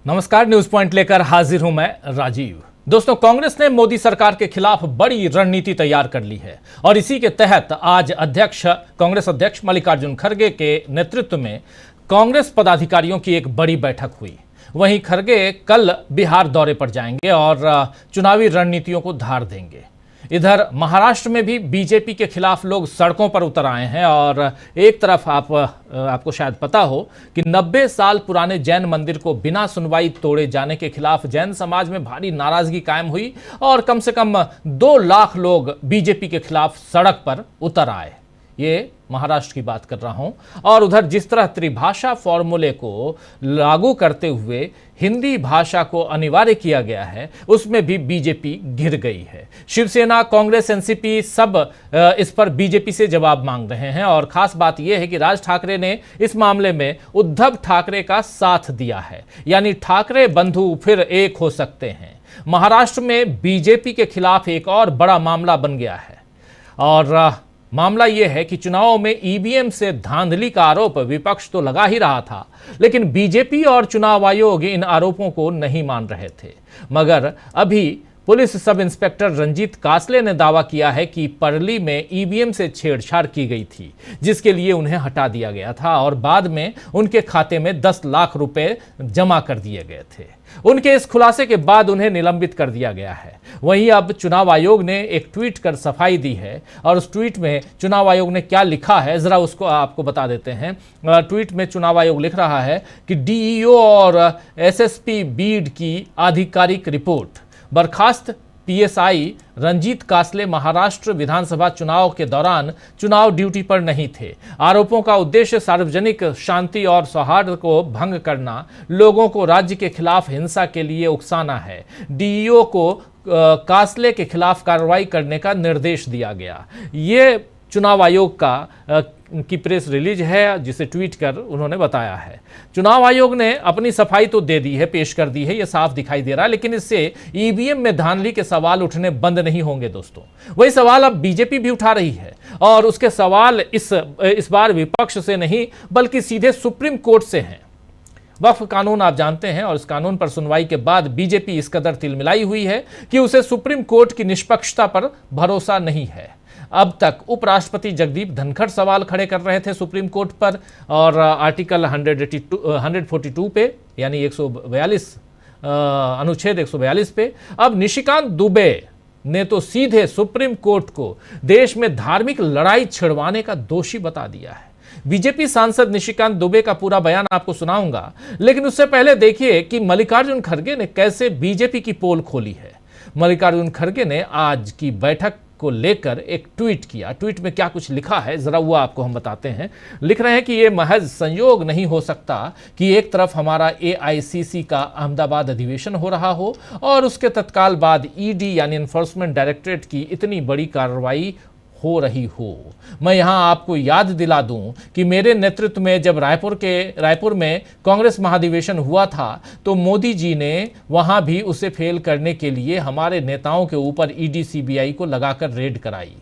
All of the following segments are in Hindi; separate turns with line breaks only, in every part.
नमस्कार, न्यूज पॉइंट लेकर हाजिर हूं मैं राजीव। दोस्तों, कांग्रेस ने मोदी सरकार के खिलाफ बड़ी रणनीति तैयार कर ली है और इसी के तहत आज कांग्रेस अध्यक्ष मल्लिकार्जुन खड़गे के नेतृत्व में कांग्रेस पदाधिकारियों की एक बड़ी बैठक हुई। वहीं खड़गे कल बिहार दौरे पर जाएंगे और चुनावी रणनीतियों को धार देंगे। इधर महाराष्ट्र में भी बीजेपी के खिलाफ लोग सड़कों पर उतर आए हैं और एक तरफ आपको शायद पता हो कि 90 साल पुराने जैन मंदिर को बिना सुनवाई तोड़े जाने के खिलाफ जैन समाज में भारी नाराजगी कायम हुई और कम से कम 2 लाख लोग बीजेपी के खिलाफ सड़क पर उतर आए। ये महाराष्ट्र की बात कर रहा हूं। और उधर जिस तरह त्रिभाषा फॉर्मूले को लागू करते हुए हिंदी भाषा को अनिवार्य किया गया है, उसमें भी बीजेपी घिर गई है। शिवसेना, कांग्रेस, एनसीपी सब इस पर बीजेपी से जवाब मांग रहे हैं और खास बात यह है कि राज ठाकरे ने इस मामले में उद्धव ठाकरे का साथ दिया है, यानी ठाकरे बंधु फिर एक हो सकते हैं। महाराष्ट्र में बीजेपी के खिलाफ एक और बड़ा मामला बन गया है और मामला यह है कि चुनावों में ईवीएम से धांधली का आरोप विपक्ष तो लगा ही रहा था, लेकिन बीजेपी और चुनाव आयोग इन आरोपों को नहीं मान रहे थे। मगर अभी पुलिस सब इंस्पेक्टर रंजीत कासले ने दावा किया है कि परली में ईवीएम से छेड़छाड़ की गई थी, जिसके लिए उन्हें हटा दिया गया था और बाद में उनके खाते में 10 लाख रुपए जमा कर दिए गए थे। उनके इस खुलासे के बाद उन्हें निलंबित कर दिया गया है। वहीं अब चुनाव आयोग ने एक ट्वीट कर सफाई दी है और उस ट्वीट में चुनाव आयोग ने क्या लिखा है जरा उसको आपको बता देते हैं। ट्वीट में चुनाव आयोग लिख रहा है कि डीईओ और एसएसपी बीड की आधिकारिक रिपोर्ट। बर्खास्त पीएसआई रंजीत कासले महाराष्ट्र विधानसभा चुनाव के दौरान चुनाव ड्यूटी पर नहीं थे। आरोपों का उद्देश्य सार्वजनिक शांति और सौहार्द को भंग करना, लोगों को राज्य के खिलाफ हिंसा के लिए उकसाना है। डीईओ को कासले के खिलाफ कार्रवाई करने का निर्देश दिया गया। ये चुनाव आयोग की प्रेस रिलीज है, जिसे ट्वीट कर उन्होंने बताया है। चुनाव आयोग ने अपनी सफाई तो दे दी है, पेश कर दी है, यह साफ दिखाई दे रहा है, लेकिन इससे ईवीएम में धांधली के सवाल उठने बंद नहीं होंगे दोस्तों। वही सवाल अब बीजेपी भी उठा रही है और उसके सवाल इस बार विपक्ष से नहीं बल्कि सीधे सुप्रीम कोर्ट से हैं। वक्फ कानून आप जानते हैं और इस कानून पर सुनवाई के बाद बीजेपी इस कदर तिलमिलाई हुई है कि उसे सुप्रीम कोर्ट की निष्पक्षता पर भरोसा नहीं है। अब तक उपराष्ट्रपति जगदीप धनखड़ सवाल खड़े कर रहे थे सुप्रीम कोर्ट पर और आर्टिकल 142 पे, यानी 142 अनुच्छेद 142 पे। अब निशिकांत दुबे ने तो सीधे सुप्रीम कोर्ट को देश में धार्मिक लड़ाई छिड़वाने का दोषी बता दिया है। बीजेपी सांसद निशिकांत दुबे का पूरा बयान आपको सुनाऊंगा, लेकिन उससे पहले देखिए कि मल्लिकार्जुन खड़गे ने कैसे बीजेपी की पोल खोली है। मल्लिकार्जुन खड़गे ने आज की बैठक को लेकर एक ट्वीट किया। ट्वीट में क्या कुछ लिखा है जरा वो आपको हम बताते हैं। लिख रहे हैं कि ये महज संयोग नहीं हो सकता कि एक तरफ हमारा एआईसीसी का अहमदाबाद अधिवेशन हो रहा हो और उसके तत्काल बाद ईडी यानी एनफोर्समेंट डायरेक्टरेट की इतनी बड़ी कार्रवाई हो रही हो। मैं यहां आपको याद दिला दूं कि मेरे नेतृत्व में जब रायपुर में कांग्रेस महाधिवेशन हुआ था तो मोदी जी ने वहां भी उसे फेल करने के लिए हमारे नेताओं के ऊपर ईडी सीबीआई को लगाकर रेड कराई।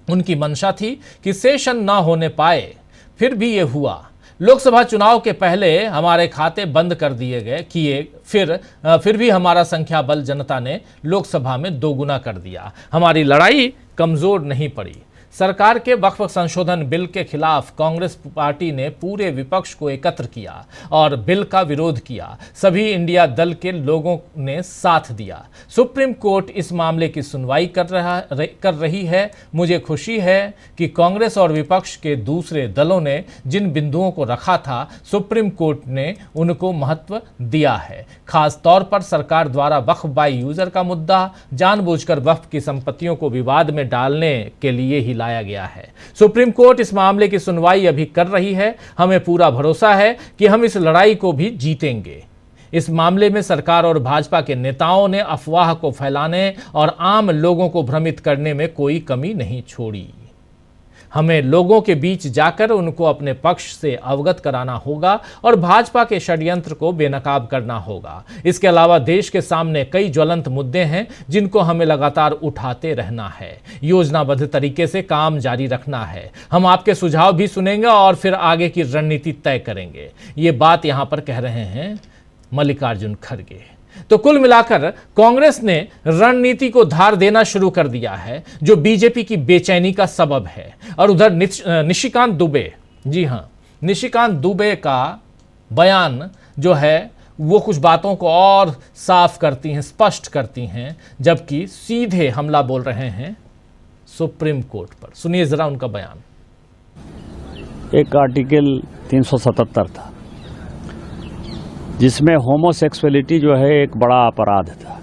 उनकी मंशा थी कि सेशन ना होने पाए, फिर भी यह हुआ। लोकसभा चुनाव के पहले हमारे खाते बंद कर दिए गए फिर भी हमारा संख्या बल जनता ने लोकसभा में 2 गुना कर दिया। हमारी लड़ाई कमजोर नहीं पड़ी। सरकार के वक्फ संशोधन बिल के खिलाफ कांग्रेस पार्टी ने पूरे विपक्ष को एकत्र किया और बिल का विरोध किया। सभी इंडिया दल के लोगों ने साथ दिया। सुप्रीम कोर्ट इस मामले की सुनवाई कर रही है। मुझे खुशी है कि कांग्रेस और विपक्ष के दूसरे दलों ने जिन बिंदुओं को रखा था, सुप्रीम कोर्ट ने उनको महत्व दिया है। खास तौर पर सरकार द्वारा वक्फ बाय यूजर का मुद्दा जानबूझकर वक्फ की संपत्तियों को विवाद में डालने के लिए ही लाया गया है। सुप्रीम कोर्ट इस मामले की सुनवाई अभी कर रही है। हमें पूरा भरोसा है कि हम इस लड़ाई को भी जीतेंगे। इस मामले में सरकार और भाजपा के नेताओं ने अफवाह को फैलाने और आम लोगों को भ्रमित करने में कोई कमी नहीं छोड़ी। हमें लोगों के बीच जाकर उनको अपने पक्ष से अवगत कराना होगा और भाजपा के षड्यंत्र को बेनकाब करना होगा। इसके अलावा देश के सामने कई ज्वलंत मुद्दे हैं जिनको हमें लगातार उठाते रहना है। योजनाबद्ध तरीके से काम जारी रखना है। हम आपके सुझाव भी सुनेंगे और फिर आगे की रणनीति तय करेंगे। ये बात यहां पर कह रहे हैं मल्लिकार्जुन खड़गे। तो कुल मिलाकर कांग्रेस ने रणनीति को धार देना शुरू कर दिया है, जो बीजेपी की बेचैनी का सबब है। और उधर निशिकांत दुबे, जी हां, निशिकांत दुबे का बयान जो है वो कुछ बातों को और साफ करती हैं, स्पष्ट करती हैं, जबकि सीधे हमला बोल रहे हैं सुप्रीम कोर्ट पर। सुनिए जरा उनका बयान।
एक आर्टिकल 377 था जिसमें होमोसेक्सुअलिटी जो है एक बड़ा अपराध था।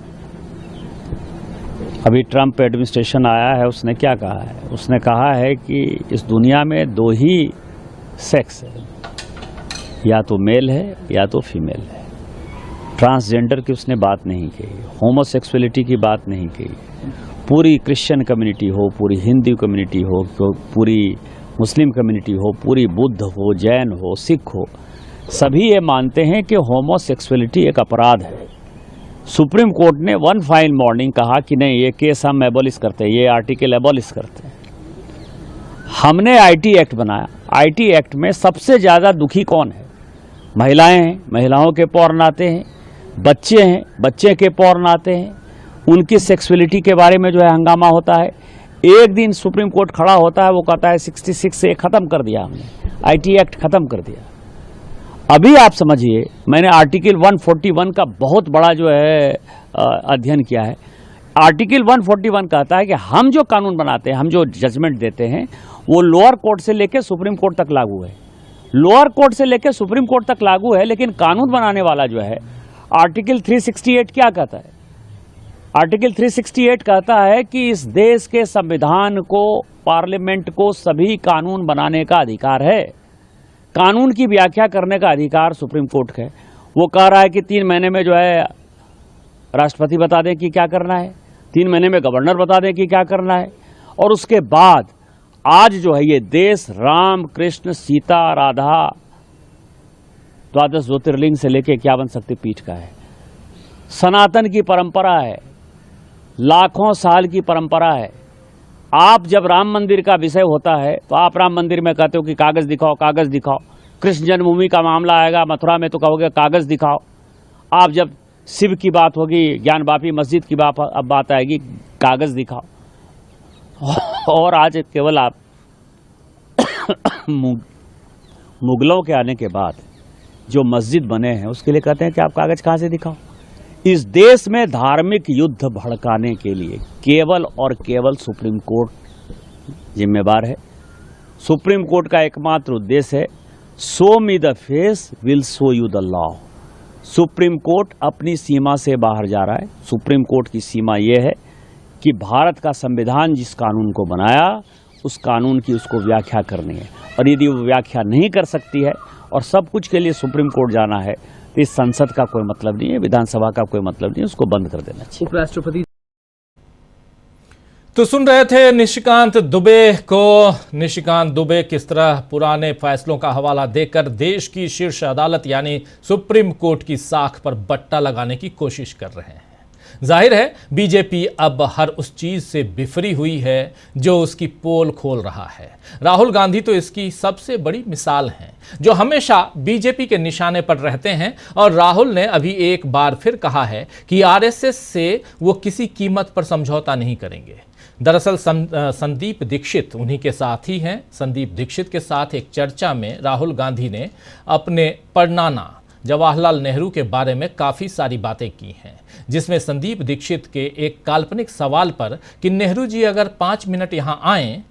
अभी ट्रंप एडमिनिस्ट्रेशन आया है, उसने क्या कहा है? उसने कहा है कि इस दुनिया में दो ही सेक्स है, या तो मेल है या तो फीमेल है। ट्रांसजेंडर की उसने बात नहीं कही, होमोसेक्सुअलिटी की बात नहीं कही। पूरी क्रिश्चियन कम्युनिटी हो, पूरी हिंदू कम्युनिटी हो, पूरी मुस्लिम कम्युनिटी हो, पूरी बुद्ध हो, जैन हो, सिख हो, सभी ये मानते हैं कि होमोसेक्सुअलिटी एक अपराध है। सुप्रीम कोर्ट ने वन फाइन मॉर्निंग कहा कि नहीं, ये केस हम एबॉलिश करते हैं, ये आर्टिकल एबॉलिश करते हैं। हमने आईटी एक्ट बनाया। आईटी एक्ट में सबसे ज़्यादा दुखी कौन है? महिलाएं हैं, महिलाओं के पौर्न आते हैं, बच्चे हैं, बच्चे के पौर्न आते हैं, उनकी सेक्सुअलिटी के बारे में जो है हंगामा होता है। एक दिन सुप्रीम कोर्ट खड़ा होता है, वो कहता है 66 से ख़त्म कर दिया हमने, आईटी एक्ट ख़त्म कर दिया। अभी आप समझिए, मैंने आर्टिकल 141 का बहुत बड़ा जो है अध्ययन किया है। आर्टिकल 141 कहता है कि हम जो कानून बनाते हैं, हम जो जजमेंट देते हैं, वो लोअर कोर्ट से लेकर सुप्रीम कोर्ट तक लागू है। लोअर कोर्ट से लेकर सुप्रीम कोर्ट तक लागू है, लेकिन कानून बनाने वाला जो है, आर्टिकल 368 क्या कहता है? आर्टिकल 368 कहता है कि इस देश के संविधान को, पार्लियामेंट को सभी कानून बनाने का अधिकार है। कानून की व्याख्या करने का अधिकार सुप्रीम कोर्ट का है। वो कह रहा है कि 3 महीने में जो है राष्ट्रपति बता दें कि क्या करना है, 3 महीने में गवर्नर बता दें कि क्या करना है। और उसके बाद आज जो है ये देश राम, कृष्ण, सीता, राधा, द्वादश ज्योतिर्लिंग से लेकर 51 शक्तिपीठ का है। सनातन की परंपरा है, लाखों साल की परंपरा है। आप जब राम मंदिर का विषय होता है तो आप राम मंदिर में कहते हो कि कागज़ दिखाओ, कागज़ दिखाओ। कृष्ण जन्मभूमि का मामला आएगा मथुरा में तो कहोगे कागज़ दिखाओ। आप जब शिव की बात होगी, ज्ञानवापी मस्जिद की बात आएगी, कागज़ दिखाओ। और आज केवल आप मुगलों के आने के बाद जो मस्जिद बने हैं उसके लिए कहते हैं कि आप कागज़ कहाँ से दिखाओ। इस देश में धार्मिक युद्ध भड़काने के लिए केवल और केवल सुप्रीम कोर्ट जिम्मेवार है। सुप्रीम कोर्ट का एकमात्र उद्देश्य है, show me the face will show you the law. Supreme court अपनी सीमा से बाहर जा रहा है। सुप्रीम कोर्ट की सीमा यह है कि भारत का संविधान जिस कानून को बनाया, उस कानून की उसको व्याख्या करनी है। और यदि वो व्याख्या नहीं कर सकती है और सब कुछ के लिए सुप्रीम कोर्ट जाना है, तो इस संसद का कोई मतलब नहीं है, विधानसभा का कोई मतलब नहीं है, उसको बंद कर देना चाहिए।
उपराष्ट्रपति
तो सुन रहे थे निशिकांत दुबे को। निशिकांत दुबे किस तरह पुराने फैसलों का हवाला देकर देश की शीर्ष अदालत यानी सुप्रीम कोर्ट की साख पर बट्टा लगाने की कोशिश कर रहे हैं। जाहिर है बीजेपी अब हर उस चीज से बिफरी हुई है जो उसकी पोल खोल रहा है। राहुल गांधी तो इसकी सबसे बड़ी मिसाल हैं, जो हमेशा बीजेपी के निशाने पर रहते हैं। और राहुल ने अभी एक बार फिर कहा है कि आरएसएस से वो किसी कीमत पर समझौता नहीं करेंगे। दरअसल संदीप दीक्षित उन्हीं के साथ ही हैं। संदीप दीक्षित के साथ एक चर्चा में राहुल गांधी ने अपने परनाना जवाहरलाल नेहरू के बारे में काफ़ी सारी बातें की हैं, जिसमें संदीप दीक्षित के एक काल्पनिक सवाल पर कि नेहरू जी अगर 5 मिनट यहाँ आएँ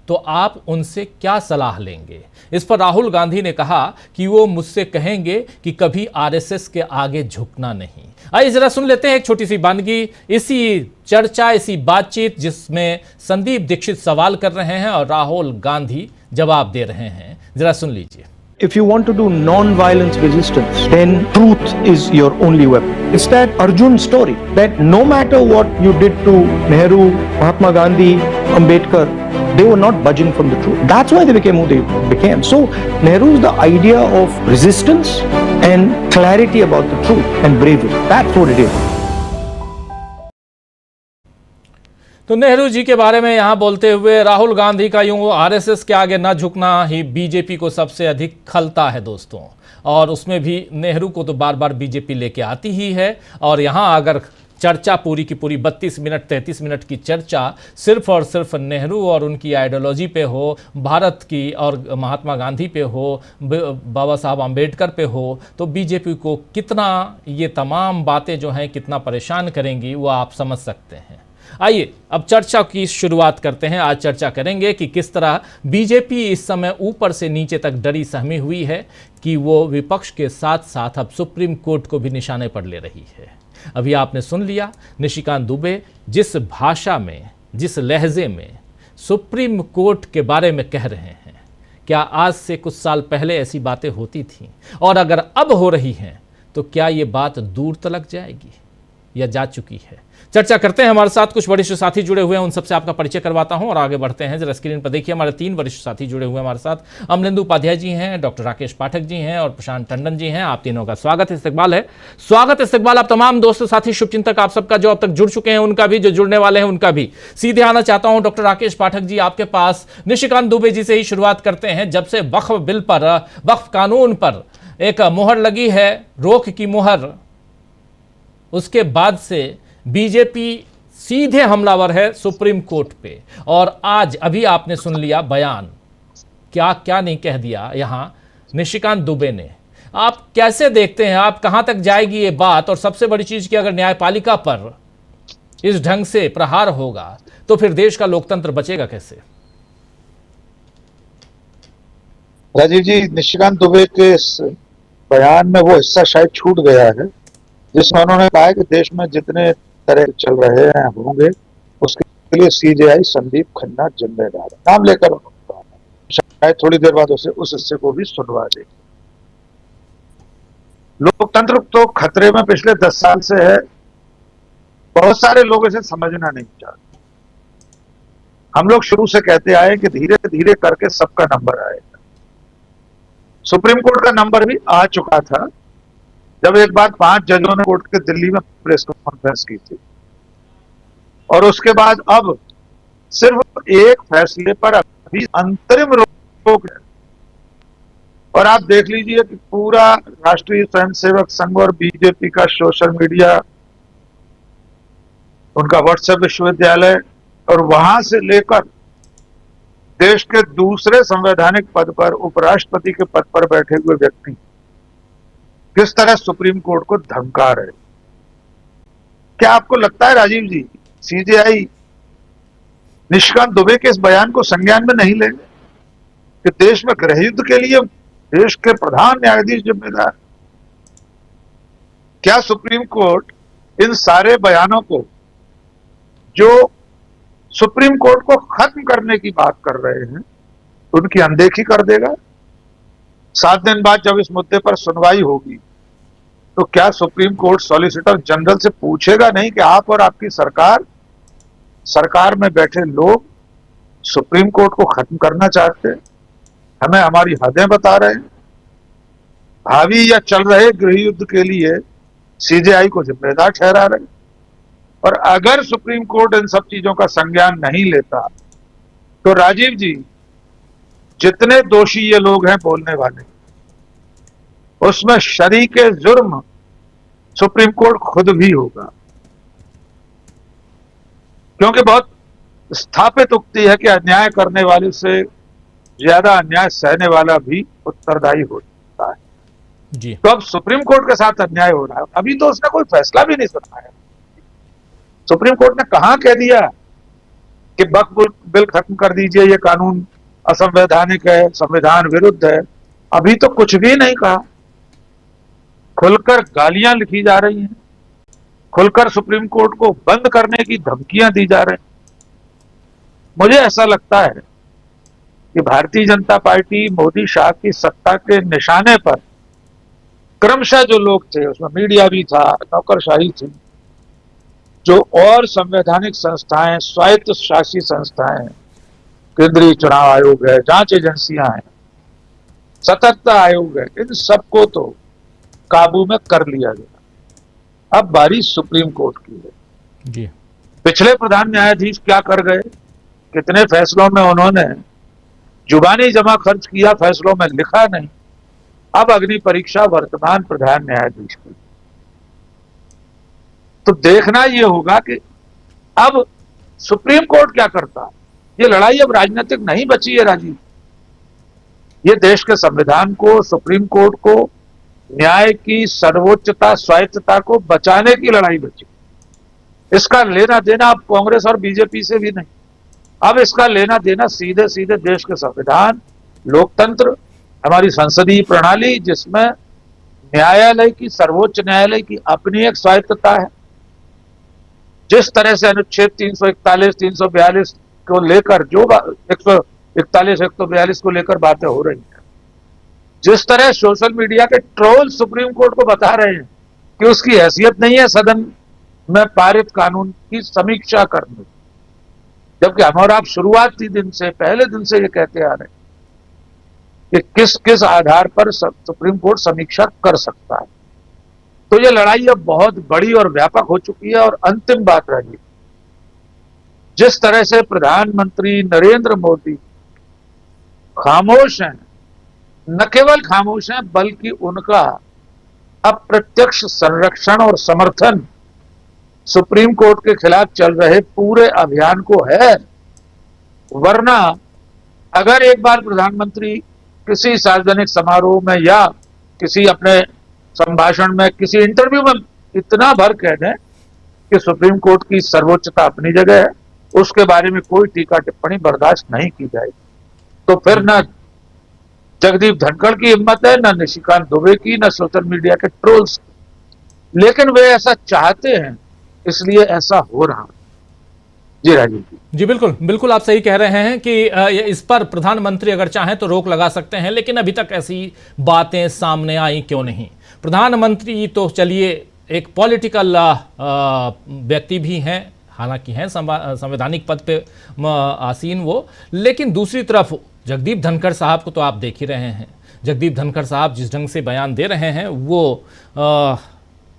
तो आप उनसे क्या सलाह लेंगे, इस पर राहुल गांधी ने कहा कि वो मुझसे कहेंगे कि कभी आरएसएस के आगे झुकना नहीं। आइए जरा सुन लेते हैं एक छोटी सी बानगी, इसी चर्चा, इसी बातचीत जिसमें संदीप दीक्षित सवाल कर रहे हैं और राहुल गांधी जवाब दे रहे हैं। जरा सुन लीजिए।
If you want to do non-violence resistance, then truth is your only weapon. It's that Arjun story that no matter what you did to Nehru, Mahatma Gandhi, Ambedkar, they were not budging from the truth. That's why they became who they became. So Nehru is the idea of resistance and clarity about the truth and bravery. That's what it is.
तो नेहरू जी के बारे में यहाँ बोलते हुए राहुल गांधी का यूं आरएसएस के आगे न झुकना ही बीजेपी को सबसे अधिक खलता है दोस्तों। और उसमें भी नेहरू को तो बार बार बीजेपी लेके आती ही है। और यहाँ अगर चर्चा पूरी की पूरी 32 मिनट 33 मिनट की चर्चा सिर्फ और सिर्फ नेहरू और उनकी आइडियोलॉजी पे हो, भारत की और महात्मा गांधी पे हो, बाबा साहब आम्बेडकर पे हो, तो बीजेपी को कितना ये तमाम बातें जो हैं कितना परेशान करेंगी वो आप समझ सकते हैं। आइए अब चर्चा की शुरुआत करते हैं। आज चर्चा करेंगे कि किस तरह बीजेपी इस समय ऊपर से नीचे तक डरी सहमी हुई है कि वो विपक्ष के साथ साथ अब सुप्रीम कोर्ट को भी निशाने पर ले रही है। अभी आपने सुन लिया निशिकांत दुबे जिस भाषा में, जिस लहजे में सुप्रीम कोर्ट के बारे में कह रहे हैं, क्या आज से कुछ साल पहले ऐसी बातें होती थीं? और अगर अब हो रही हैं तो क्या ये बात दूर तलक जाएगी या जा चुकी है? चर्चा करते हैं। हमारे साथ कुछ वरिष्ठ साथी जुड़े हुए हैं, उन सबसे आपका परिचय करवाता हूं और आगे बढ़ते हैं। जरा स्क्रीन पर देखिए, हमारे 3 वरिष्ठ साथी जुड़े हुए हैं हमारे साथ। अमलेंदु उपाध्याय जी हैं, डॉक्टर राकेश पाठक जी हैं और प्रशांत टंडन जी हैं। आप तीनों का स्वागत इस्तकबाल है। स्वागत इस्तकबाल आप तमाम दोस्त साथी शुभचिंतक आप सबका, जो अब तक जुड़ चुके हैं उनका भी, जो जुड़ने वाले हैं उनका भी। सीधे आना चाहता हूं डॉक्टर राकेश पाठक जी आपके पास। निशिकांत दुबे जी से ही शुरुआत करते हैं। जब से वक्फ बिल पर, वक्फ कानून पर एक मुहर लगी है, रोक की मुहर, उसके बाद से बीजेपी सीधे हमलावर है सुप्रीम कोर्ट पे। और आज अभी आपने सुन लिया बयान, क्या क्या नहीं कह दिया यहां निशिकांत दुबे ने। आप कैसे देखते हैं, आप कहां तक जाएगी ये बात? और सबसे बड़ी चीज कि अगर न्यायपालिका पर इस ढंग से प्रहार होगा तो फिर देश का लोकतंत्र बचेगा कैसे?
राजीव जी, निशिकांत दुबे के इस बयान में वो हिस्सा शायद छूट गया है जिसमें उन्होंने कहा है कि देश में जितने तरह चल रहे हैं होंगे उसके लिए सीजेआई संदीप खन्ना जिम्मेदार है, नाम लेकर उन्होंने कहा। शायद थोड़ी देर बाद उसे उस हिस्से को भी सुनवा देंगे। लोकतंत्र तो खतरे में पिछले 10 साल से है। बहुत सारे लोग इसे समझना नहीं चाहते। हम लोग शुरू से कहते आए कि धीरे धीरे करके सबका नंबर आएगा। सुप्रीम कोर्ट का नंबर भी आ चुका था जब एक बार 5 जजों ने कोर्ट के दिल्ली में प्रेस कॉन्फ्रेंस की थी। और उसके बाद अब सिर्फ एक फैसले पर अभी अंतरिम रोक है। और आप देख लीजिए कि पूरा राष्ट्रीय स्वयंसेवक संघ और बीजेपी का सोशल मीडिया, उनका व्हाट्सएप विश्वविद्यालय और वहां से लेकर देश के दूसरे संवैधानिक पद पर, उपराष्ट्रपति के पद पर बैठे हुए व्यक्ति किस तरह सुप्रीम कोर्ट को धमका रहे। क्या आपको लगता है राजीव जी, सीजेआई निशिकांत दुबे के इस बयान को संज्ञान में नहीं लेंगे कि देश में गृह युद्ध के लिए देश के प्रधान न्यायाधीश जिम्मेदार? क्या सुप्रीम कोर्ट इन सारे बयानों को, जो सुप्रीम कोर्ट को खत्म करने की बात कर रहे हैं, उनकी अनदेखी कर देगा? 7 दिन बाद जब इस मुद्दे पर सुनवाई होगी तो क्या सुप्रीम कोर्ट सॉलिसिटर जनरल से पूछेगा नहीं कि आप और आपकी सरकार में बैठे लोग सुप्रीम कोर्ट को खत्म करना चाहते हैं, हमें हमारी हदें बता रहे हैं, भावी या चल रहे गृह युद्ध के लिए सीजेआई को जिम्मेदार ठहरा रहे हैं? और अगर सुप्रीम कोर्ट इन सब चीजों का संज्ञान नहीं लेता तो राजीव जी, जितने दोषी ये लोग हैं बोलने वाले, उसमें शरीके जुर्म सुप्रीम कोर्ट खुद भी होगा। क्योंकि बहुत स्थापित उक्ति है कि अन्याय करने वाले से ज्यादा अन्याय सहने वाला भी उत्तरदायी होता है
जी।
तो अब सुप्रीम कोर्ट के साथ अन्याय हो रहा है। अभी तो उसने कोई फैसला भी नहीं सुनाया। सुप्रीम कोर्ट ने कहां कह दिया कि वक्फ बिल खत्म कर दीजिए, ये कानून असंवैधानिक है, संविधान विरुद्ध है? अभी तो कुछ भी नहीं कहा। खुलकर गालियां लिखी जा रही हैं, खुलकर सुप्रीम कोर्ट को बंद करने की धमकियां दी जा रही हैं। मुझे ऐसा लगता है कि भारतीय जनता पार्टी मोदी शाह की सत्ता के निशाने पर क्रमशः जो लोग थे, उसमें मीडिया भी था, नौकरशाही थी, जो और संवैधानिक संस्थाएं, स्वायत्त शासी संस्थाएं, केंद्रीय चुनाव आयोग है, जांच एजेंसियां हैं, सतर्कता आयोग है, इन सबको तो काबू में कर लिया गया। अब बारी सुप्रीम कोर्ट की है।
जी।
पिछले प्रधान न्यायाधीश क्या कर गए, कितने फैसलों में उन्होंने जुबानी जमा खर्च किया, फैसलों में लिखा नहीं। अब अग्नि परीक्षा वर्तमान प्रधान न्यायाधीश की, तो देखना यह होगा कि अब सुप्रीम कोर्ट क्या करता है। ये लड़ाई अब राजनीतिक नहीं बची है राजीव, ये देश के संविधान को, सुप्रीम कोर्ट को, न्याय की सर्वोच्चता, स्वायत्तता को बचाने की लड़ाई बची। इसका लेना देना अब कांग्रेस और बीजेपी से भी नहीं, अब इसका लेना देना सीधे सीधे देश के संविधान, लोकतंत्र, हमारी संसदीय प्रणाली, जिसमें न्यायालय की, सर्वोच्च न्यायालय की अपनी एक स्वायत्तता है। जिस तरह से अनुच्छेद 341, 342 को लेकर जो 141, 142 को लेकर बातें हो रही हैं, जिस तरह सोशल मीडिया के ट्रोल सुप्रीम कोर्ट को बता रहे हैं कि उसकी हैसियत नहीं है सदन में पारित कानून की समीक्षा करने, जबकि हम और आप शुरुआती दिन से, पहले दिन से ये कहते आ रहे हैं कि किस किस आधार पर सुप्रीम कोर्ट समीक्षा कर सकता है। तो ये लड़ाई अब बहुत बड़ी और व्यापक हो चुकी है। और अंतिम बात रही, जिस तरह से प्रधानमंत्री नरेंद्र मोदी खामोश हैं, न केवल खामोश हैं बल्कि उनका अप्रत्यक्ष संरक्षण और समर्थन सुप्रीम कोर्ट के खिलाफ चल रहे पूरे अभियान को है। वरना अगर एक बार प्रधानमंत्री किसी सार्वजनिक समारोह में या किसी अपने संभाषण में, किसी इंटरव्यू में इतना भर कह दें कि सुप्रीम कोर्ट की सर्वोच्चता अपनी जगह है, उसके बारे में कोई टीका टिप्पणी बर्दाश्त नहीं की जाएगी, तो फिर न जगदीप धनखड़ की हिम्मत है, न निशिकांत दुबे की, न सोशल मीडिया के ट्रोल्स। लेकिन वे ऐसा चाहते हैं, इसलिए ऐसा हो रहा है। जी राजीव
जी, बिल्कुल बिल्कुल आप सही कह रहे हैं कि इस पर प्रधानमंत्री अगर चाहें तो रोक लगा सकते हैं, लेकिन अभी तक ऐसी बातें सामने आई क्यों नहीं। प्रधानमंत्री तो चलिए एक पॉलिटिकल व्यक्ति भी हैं, हालांकि हैं संवैधानिक पद पे आसीन वो, लेकिन दूसरी तरफ जगदीप धनखड़ साहब को तो आप देख ही रहे हैं। जगदीप धनखड़ साहब जिस ढंग से बयान दे रहे हैं वो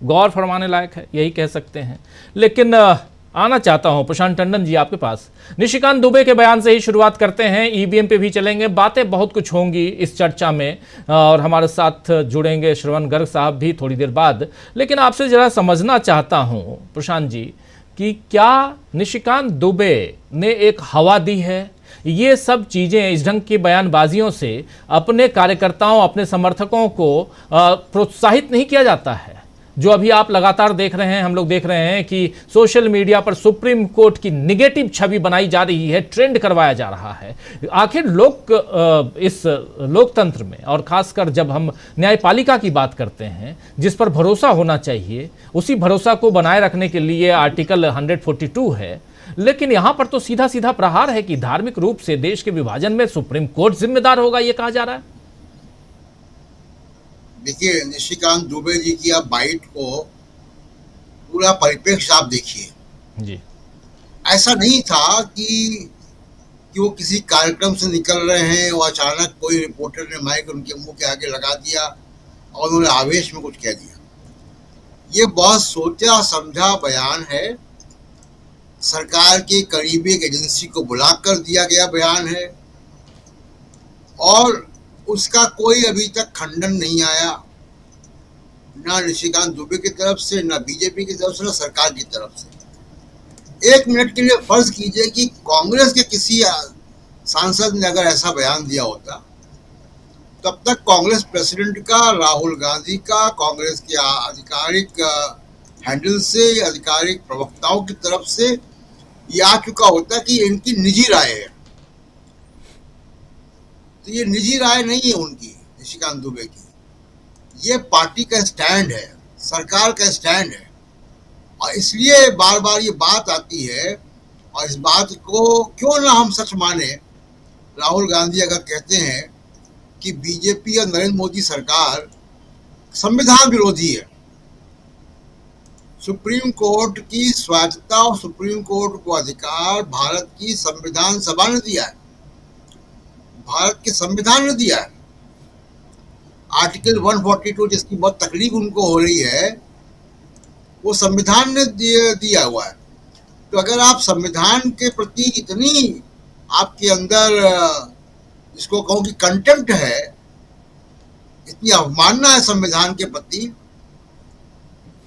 गौर फरमाने लायक है, यही कह सकते हैं। लेकिन आना चाहता हूं प्रशांत टंडन जी आपके पास। निशिकांत दुबे के बयान से ही शुरुआत करते हैं, ईवीएम पे भी चलेंगे, बातें बहुत कुछ होंगी इस चर्चा में और हमारे साथ जुड़ेंगे श्रवण गर्ग साहब भी थोड़ी देर बाद। लेकिन आपसे जरा समझना चाहता हूं प्रशांत जी कि क्या निशिकांत दुबे ने एक हवा दी है? ये सब चीज़ें इस ढंग की बयानबाजियों से अपने कार्यकर्ताओं, अपने समर्थकों को प्रोत्साहित नहीं किया जाता है? जो अभी आप लगातार देख रहे हैं, हम लोग देख रहे हैं कि सोशल मीडिया पर सुप्रीम कोर्ट की निगेटिव छवि बनाई जा रही है, ट्रेंड करवाया जा रहा है। आखिर लोग इस लोकतंत्र में, और खासकर जब हम न्यायपालिका की बात करते हैं जिस पर भरोसा होना चाहिए, उसी भरोसा को बनाए रखने के लिए आर्टिकल 142 है। लेकिन यहां पर तो सीधा सीधा प्रहार है कि धार्मिक रूप से देश के विभाजन में सुप्रीम कोर्ट जिम्मेदार होगा, यह कहा जा रहा है।
देखिए, निशिकांत दुबे जी की आप बाइट को पूरा परिप्रेक्ष्य आप देखिए
जी।
ऐसा नहीं था कि वो किसी कार्यक्रम से निकल रहे हैं और अचानक कोई रिपोर्टर ने माइक उनके मुंह के आगे लगा दिया और उन्होंने आवेश में कुछ कह दिया। ये बहुत सोचा समझा बयान है, सरकार के करीबी एक एजेंसी को बुलाकर दिया गया बयान है और उसका कोई अभी तक खंडन नहीं आया, ना निशिकांत दुबे की तरफ से, ना बीजेपी की तरफ से, ना सरकार की तरफ से। एक मिनट के लिए फर्ज कीजिए कि कांग्रेस के किसी सांसद ने अगर ऐसा बयान दिया होता, तब तक कांग्रेस प्रेसिडेंट का, राहुल गांधी का, कांग्रेस के आधिकारिक हैंडल से, आधिकारिक प्रवक्ताओं की तरफ से ये आ चुका होता कि इनकी निजी राय है। तो ये निजी राय नहीं है उनकी, निशिकांत दुबे की, ये पार्टी का स्टैंड है, सरकार का स्टैंड है। और इसलिए बार बार ये बात आती है और इस बात को क्यों ना हम सच माने। राहुल गांधी अगर कहते हैं कि बीजेपी और नरेंद्र मोदी सरकार संविधान विरोधी है, सुप्रीम कोर्ट की स्वायत्तता और सुप्रीम कोर्ट को अधिकार भारत की संविधान सभा ने दिया है, भारत के संविधान ने दिया है। आर्टिकल 142 जिसकी बहुत तकलीफ उनको हो रही है, वो संविधान ने दिया हुआ है। तो अगर आप संविधान के प्रति इतनी आपके अंदर इसको कहूं कि कंटेम्प्ट है, इतनी अवमानना है संविधान के प्रति,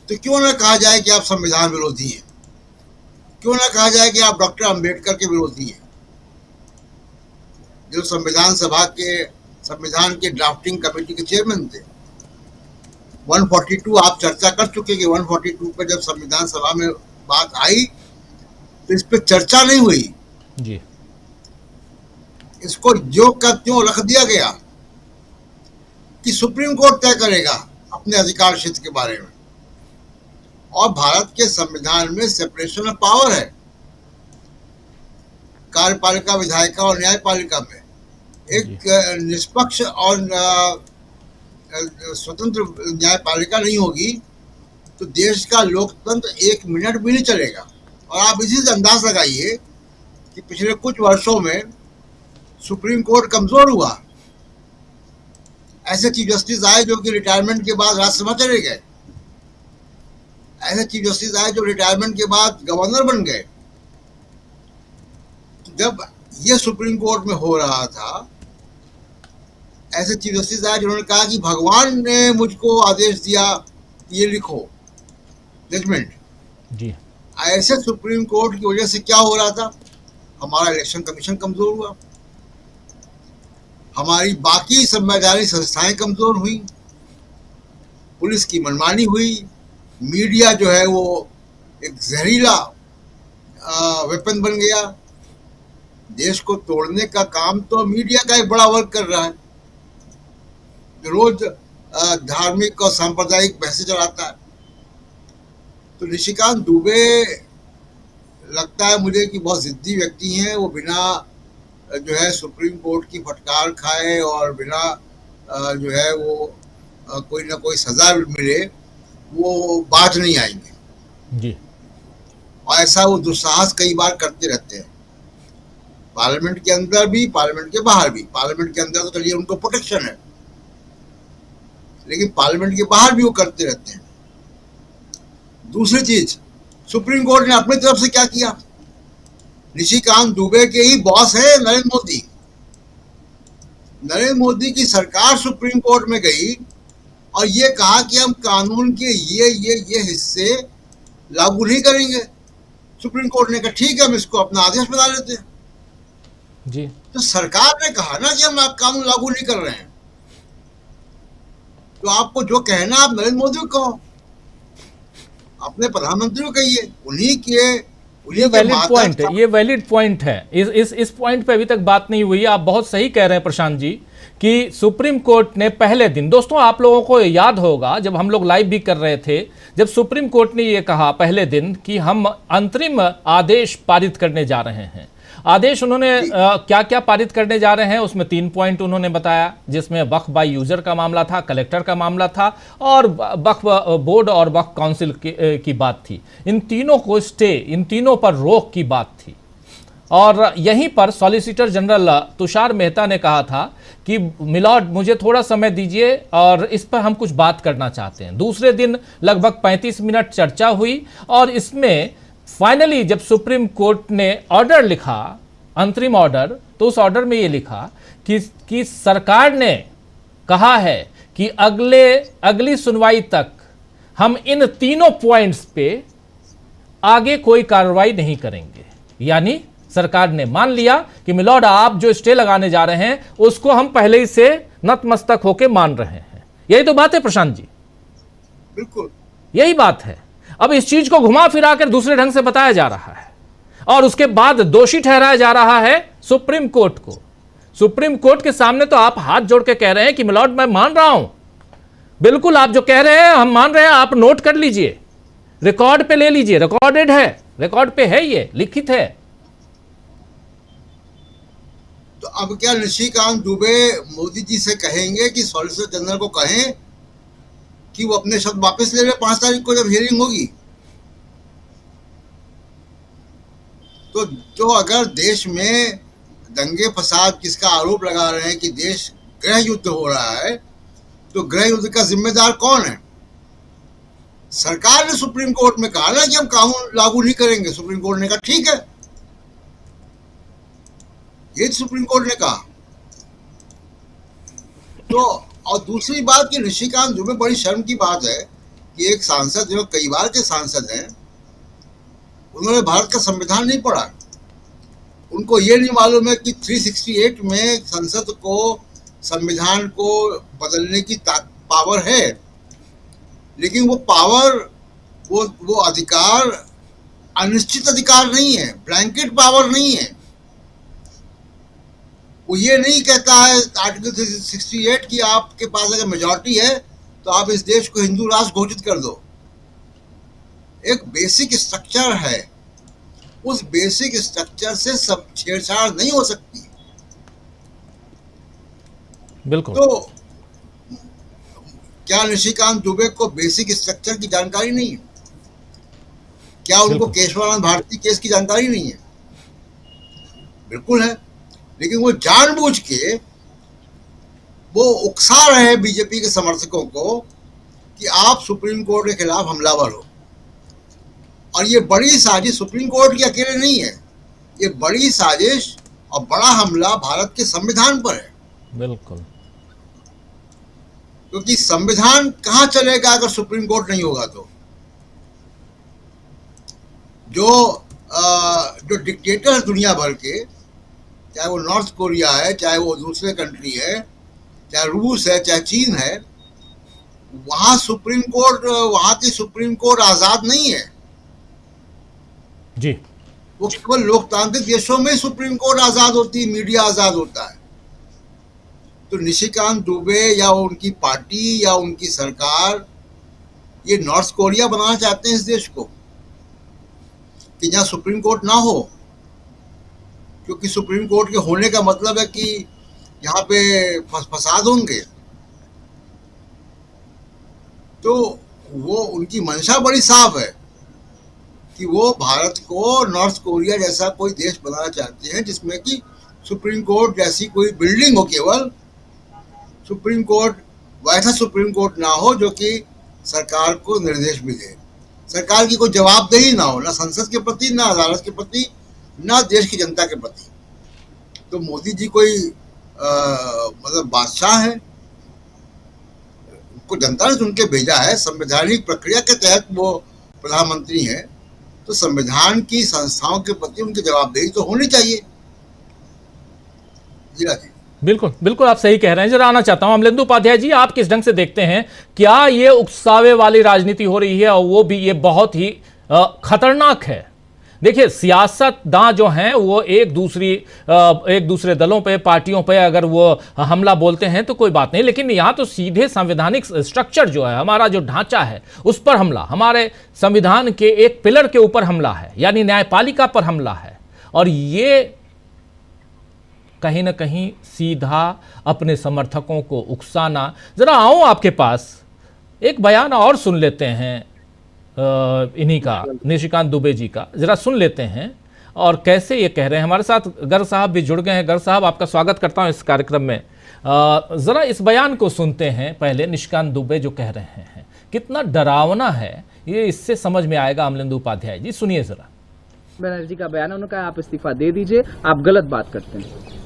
तो क्यों ना कहा जाए कि आप संविधान विरोधी हैं? क्यों ना कहा जाए कि आप डॉक्टर अंबेडकर के विरोधी हैं, जो संविधान के ड्राफ्टिंग कमेटी के चेयरमैन थे। 142 आप चर्चा कर चुके कि 142 पर जब संविधान सभा में बात आई तो इस पर चर्चा नहीं हुई
जी।
इसको जो का त्यों रख दिया गया कि सुप्रीम कोर्ट तय करेगा अपने अधिकार क्षेत्र के बारे में। और भारत के संविधान में सेपरेशन ऑफ पावर है, कार्यपालिका, विधायिका और न्यायपालिका में। एक निष्पक्ष और स्वतंत्र न्यायपालिका नहीं होगी तो देश का लोकतंत्र 1 मिनट भी नहीं चलेगा। और आप इसी से अंदाज लगाइए कि पिछले कुछ वर्षों में सुप्रीम कोर्ट कमजोर हुआ। ऐसे चीफ जस्टिस आए जो कि रिटायरमेंट के बाद राज्यसभा चले गए, ऐसे चीफ जस्टिस आए जो रिटायरमेंट के बाद गवर्नर बन गए। तो जब ये सुप्रीम कोर्ट में हो रहा था, ऐसे चीफ जस्टिस आए जिन्होंने कहा कि भगवान ने मुझको आदेश दिया ये लिखो जजमेंट
जी।
ऐसे सुप्रीम कोर्ट की वजह से क्या हो रहा था? हमारा इलेक्शन कमीशन कमजोर हुआ, हमारी बाकी संवैधानिक संस्थाएं कमजोर हुई, पुलिस की मनमानी हुई, मीडिया जो है वो एक जहरीला वेपन बन गया। देश को तोड़ने का काम तो मीडिया का एक बड़ा वर्ग कर रहा है, जो रोज धार्मिक और सांप्रदायिक बहसें चलाता है। तो निशिकांत दुबे लगता है मुझे कि बहुत जिद्दी व्यक्ति हैं। वो बिना जो है सुप्रीम कोर्ट की फटकार खाए और बिना जो है वो कोई ना कोई सजा मिले वो बात नहीं आएंगे
जी।
और ऐसा वो दुस्साहस कई बार करते रहते हैं, पार्लियामेंट के अंदर भी, पार्लियामेंट के बाहर भी। पार्लियामेंट के अंदर तो चलिए उनको प्रोटेक्शन है, लेकिन पार्लियामेंट के बाहर भी वो करते रहते हैं। दूसरी चीज, सुप्रीम कोर्ट ने अपनी तरफ से क्या किया? निशिकांत दुबे के ही बॉस है नरेंद्र मोदी। नरेंद्र मोदी की सरकार सुप्रीम कोर्ट में गई और ये कहा कि हम कानून के ये हिस्से लागू नहीं करेंगे। सुप्रीम कोर्ट ने कहा ठीक है, हम इसको अपना आदेश बना लेते हैं
जी।
तो सरकार ने कहा ना कि हम कानून लागू नहीं कर रहे हैं, तो आपको जो कहना आप नरेंद्र मोदी को कहो, अपने प्रधानमंत्री को कहिए।
ये वैलिड पॉइंट है, ये वैलिड पॉइंट है। इस पॉइंट पे अभी तक बात नहीं हुई। आप बहुत सही कह रहे हैं प्रशांत जी कि सुप्रीम कोर्ट ने पहले दिन, दोस्तों आप लोगों को याद होगा जब हम लोग लाइव भी कर रहे थे, जब सुप्रीम कोर्ट ने ये कहा पहले दिन कि हम अंतरिम आदेश पारित करने जा रहे हैं। आदेश उन्होंने क्या क्या पारित करने जा रहे हैं उसमें 3 पॉइंट उन्होंने बताया, जिसमें वक्फ बाय यूजर का मामला था, कलेक्टर का मामला था और वक्फ बोर्ड और वक्फ काउंसिल की बात थी। इन तीनों को स्टे, इन तीनों पर रोक की बात थी। और यहीं पर सॉलिसिटर जनरल तुषार मेहता ने कहा था कि मिलॉर्ड मुझे थोड़ा समय दीजिए और इस पर हम कुछ बात करना चाहते हैं। दूसरे दिन लगभग 35 मिनट चर्चा हुई और इसमें फाइनली जब सुप्रीम कोर्ट ने ऑर्डर लिखा, अंतरिम ऑर्डर, तो उस ऑर्डर में ये लिखा कि सरकार ने कहा है कि अगली सुनवाई तक हम इन तीनों पॉइंट्स पे आगे कोई कार्रवाई नहीं करेंगे। यानी सरकार ने मान लिया कि मिलॉर्ड आप जो स्टे लगाने जा रहे हैं उसको हम पहले ही से नतमस्तक होके मान रहे हैं। यही तो बात है प्रशांत जी,
बिल्कुल
यही बात है। अब इस चीज को घुमा फिरा कर दूसरे ढंग से बताया जा रहा है और उसके बाद दोषी ठहराया जा रहा है सुप्रीम कोर्ट को। सुप्रीम कोर्ट के सामने तो आप हाथ जोड़ के कह रहे हैं कि मिलॉर्ड मैं मान रहा हूं, बिल्कुल आप जो कह रहे हैं हम मान रहे हैं, आप नोट कर लीजिए, रिकॉर्ड पे ले लीजिए, रिकॉर्डेड है, रिकॉर्ड पे है, ये लिखित है।
तो अब क्या निशिकांत दुबे मोदी जी से कहेंगे कि सॉलिसिटर जनरल को कहें कि वो अपने शब्द वापस ले ले 5 तारीख को जब हियरिंग होगी? तो अगर देश में दंगे फसाद किसका आरोप लगा रहे हैं कि देश गृह युद्ध हो रहा है, तो गृह युद्ध का जिम्मेदार कौन है? सरकार ने सुप्रीम कोर्ट में कहा ना कि हम कानून लागू नहीं करेंगे, सुप्रीम कोर्ट ने कहा ठीक है, ये सुप्रीम कोर्ट ने कहा। तो और दूसरी बात कि निशिकांत दुबे, बड़ी शर्म की बात है कि एक सांसद जो कई बार के सांसद हैं, उन्होंने भारत का संविधान नहीं पढ़ा। उनको ये नहीं मालूम है कि 368 में संसद को संविधान को बदलने की पावर है, लेकिन वो पावर, वो अधिकार अनिश्चित अधिकार नहीं है, ब्लैंकेट पावर नहीं है। वो ये नहीं कहता है आर्टिकल 368 की आपके पास अगर मेजॉरिटी है तो आप इस देश को हिंदू राष्ट्र घोषित कर दो। एक बेसिक स्ट्रक्चर है, उस बेसिक स्ट्रक्चर से सब छेड़छाड़ नहीं हो सकती।
बिल्कुल।
तो क्या निशिकांत दुबे को बेसिक स्ट्रक्चर की जानकारी नहीं है? क्या उनको
बिल्कुल।
केशवानंद भारती केस की जानकारी नहीं है? बिल्कुल है, लेकिन वो जानबूझ के वो उकसा रहे हैं बीजेपी के समर्थकों को कि आप सुप्रीम कोर्ट के खिलाफ हमलावर हो। और ये बड़ी साजिश सुप्रीम कोर्ट की अकेले नहीं है, ये बड़ी साजिश और बड़ा हमला भारत के संविधान पर है।
बिल्कुल।
क्योंकि संविधान कहाँ चलेगा अगर सुप्रीम कोर्ट नहीं होगा तो? जो डिक्टेटर दुनिया भर के, चाहे वो नॉर्थ कोरिया है, चाहे वो दूसरे कंट्री है, चाहे रूस है, चाहे चीन है, वहाँ सुप्रीम कोर्ट, वहाँ की सुप्रीम कोर्ट आज़ाद नहीं है
जी।
वो केवल लोकतांत्रिक देशों में सुप्रीम कोर्ट आज़ाद होती है, मीडिया आज़ाद होता है। तो निशिकांत दुबे या उनकी पार्टी या उनकी सरकार ये नॉर्थ कोरिया बनाना चाहते हैं इस देश को, कि जहाँ सुप्रीम कोर्ट ना हो। क्योंकि सुप्रीम कोर्ट के होने का मतलब है कि यहाँ पे फसाद होंगे। तो वो उनकी मंशा बड़ी साफ है कि वो भारत को नॉर्थ कोरिया जैसा कोई देश बनाना चाहते हैं, जिसमें कि सुप्रीम कोर्ट जैसी कोई बिल्डिंग हो, केवल सुप्रीम कोर्ट वैसा सुप्रीम कोर्ट ना हो जो कि सरकार को निर्देश भी दे, सरकार की कोई जवाबदेही ना हो, ना संसद के प्रति, ना अदालत के प्रति, ना देश की जनता के प्रति। तो मोदी जी कोई मतलब बादशाह है, उनको जनता ने चुन के भेजा है, संवैधानिक प्रक्रिया के तहत वो प्रधानमंत्री हैं, तो संविधान की संस्थाओं के प्रति उनकी जवाबदेही तो होनी चाहिए। जी राजीव,
बिल्कुल बिल्कुल, आप सही कह रहे हैं। जरा आना चाहता हूं अमलेंदु उपाध्याय जी, आप किस ढंग से देखते हैं, क्या ये उकसावे वाली राजनीति हो रही है, और वो भी ये बहुत ही खतरनाक है। देखिए, सियासतदां जो हैं वो एक दूसरे दलों पे, पार्टियों पे अगर वो हमला बोलते हैं तो कोई बात नहीं, लेकिन यहाँ तो सीधे संवैधानिक स्ट्रक्चर जो है, हमारा जो ढांचा है उस पर हमला, हमारे संविधान के एक पिलर के ऊपर हमला है, यानी न्यायपालिका पर हमला है। और ये कहीं ना कहीं सीधा अपने समर्थकों को उकसाना। जरा आओ आपके पास एक बयान और सुन लेते हैं इन्हीं का, निशिकांत दुबे जी का, जरा सुन लेते हैं और कैसे ये कह रहे हैं। हमारे साथ गर्ग साहब भी जुड़ गए हैं। गर्ग साहब, आपका स्वागत करता हूं इस कार्यक्रम में। जरा इस बयान को सुनते हैं पहले, निशिकांत दुबे जो कह रहे हैं, कितना डरावना है ये, इससे समझ में आएगा। अमलेंदु उपाध्याय जी सुनिए जरा।
बनर्जी का बयान, उन्होंने कहा आप इस्तीफा दे दीजिए, आप गलत बात करते हैं।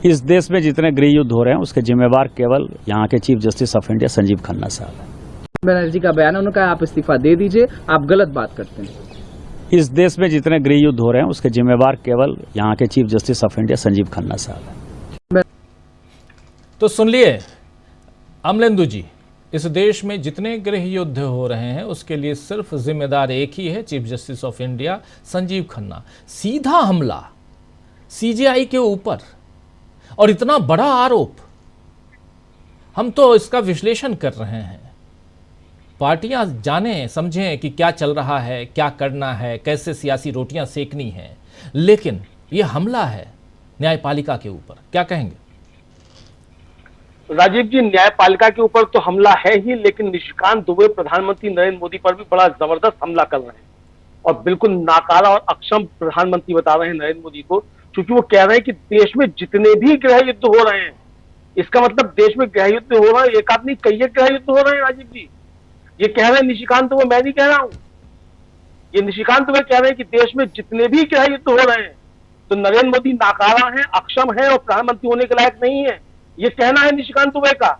इस देश में जितने गृह युद्ध हो रहे हैं उसके जिम्मेवार केवल यहाँ के chief justice of India Sanjeev Khanna साहब हैं।
बनर्जी का बयान, उन्होंने कहा आप इस्तीफा दे दीजिए, आप गलत बात करते हैं।
इस देश में जितने गृह युद्ध हो रहे हैं उसके जिम्मेवार केवल यहाँ के chief justice of India Sanjeev Khanna साहब हैं।
तो सुन लिए अमलेंदु जी, इस देश में जितने गृह युद्ध हो रहे हैं उसके लिए सिर्फ जिम्मेदार एक ही है, chief justice of India Sanjeev Khanna. सीधा हमला सीजेआई के ऊपर, और इतना बड़ा आरोप। हम तो इसका विश्लेषण कर रहे हैं, पार्टियां जाने समझें कि क्या चल रहा है, क्या करना है, कैसे सियासी रोटियां सेकनी है, लेकिन यह हमला है न्यायपालिका के ऊपर। क्या कहेंगे
राजीव जी? न्यायपालिका के ऊपर तो हमला है ही, लेकिन निशिकांत दुबे प्रधानमंत्री नरेंद्र मोदी पर भी बड़ा जबरदस्त हमला कर रहे हैं, और बिल्कुल नाकारा और अक्षम प्रधानमंत्री बता रहे हैं नरेंद्र मोदी को, क्योंकि वो कह रहे हैं कि देश में जितने भी गृह युद्ध हो रहे हैं, इसका मतलब देश में गृह युद्ध हो रहा है, एक आदमी कई गृह युद्ध हो रहे हैं राजीव जी। ये कह रहे हैं निशिकांत दुबे, मैं नहीं कह रहा हूं, ये निशिकांत दुबे कह रहे हैं कि देश में जितने भी गृह युद्ध हो रहे हैं तो नरेंद्र मोदी नाकारा है, अक्षम है और प्रधानमंत्री होने के लायक नहीं है। ये कहना है निशिकांत दुबे का।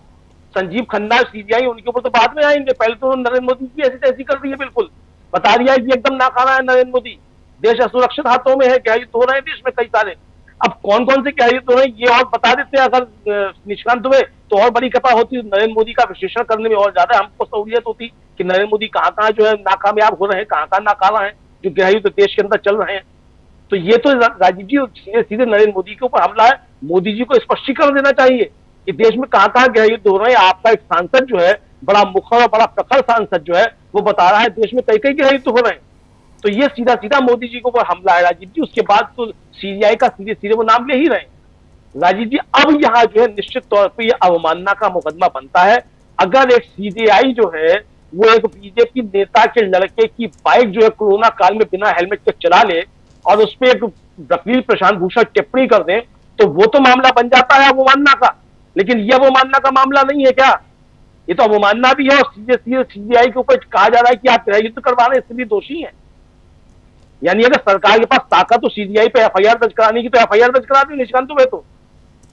संजीव खन्ना, सीबीआई, उनके ऊपर तो बाद में आएंगे, पहले तो नरेंद्र मोदी की ऐसी तैसी कर रही है, बिल्कुल बता दिया कि एकदम नाकारा है नरेंद्र मोदी, देश असुरक्षित हाथों में है, गृह युद्ध हो रहे हैं देश में कई सारे। अब कौन कौन से गृह युद्ध हो रहे हैं ये और बता देते हैं अगर निशिकांत दुबे, तो और बड़ी कृपा होती, नरेंद्र मोदी का विश्लेषण करने में और ज्यादा हमको सहूलियत होती कि नरेंद्र मोदी कहाँ कहाँ जो है नाकामयाब हो रहे हैं, कहाँ कहाँ नाकारा है, जो गृह युद्ध देश के अंदर चल रहे हैं। तो ये तो राजीव जी सीधे सीधे नरेंद्र मोदी के ऊपर हमला है। मोदी जी को स्पष्टीकरण देना चाहिए कि देश में कहाँ कहाँ गृह युद्ध हो रहे हैं। आपका एक सांसद जो है, बड़ा मुखर और बड़ा प्रखर सांसद जो है, वो बता रहा है देश में कई कई गृह युद्ध हो रहे हैं। तो ये सीधा सीधा मोदी जी के ऊपर हमला है राजीव जी। उसके बाद तो सीबीआई का सीधे सीधे वो नाम ले ही रहे हैं राजीव जी। अब यहाँ जो है निश्चित तौर पर यह अवमानना का मुकदमा बनता है। अगर एक सीबीआई जो है वो एक बीजेपी नेता के लड़के की बाइक जो है कोरोना काल में बिना हेलमेट के चला ले और उस पर एक वकील प्रशांत भूषण टिप्पणी कर दें, तो वो तो मामला बन जाता है अवमानना का। लेकिन यह अवमानना का मामला नहीं है क्या? ये तो अवमानना भी है और सीधे सीधे सीबीआई के ऊपर कहा जा रहा है कि आप गृह युद्ध करवा रहे हैं, इसलिए दोषी हैं। यानी अगर सरकार के पास ताकत तो सीबीआई पे एफआईआर दर्ज कराने की, तो एफआईआर दर्ज करा दी निशिकांत दुबे, तो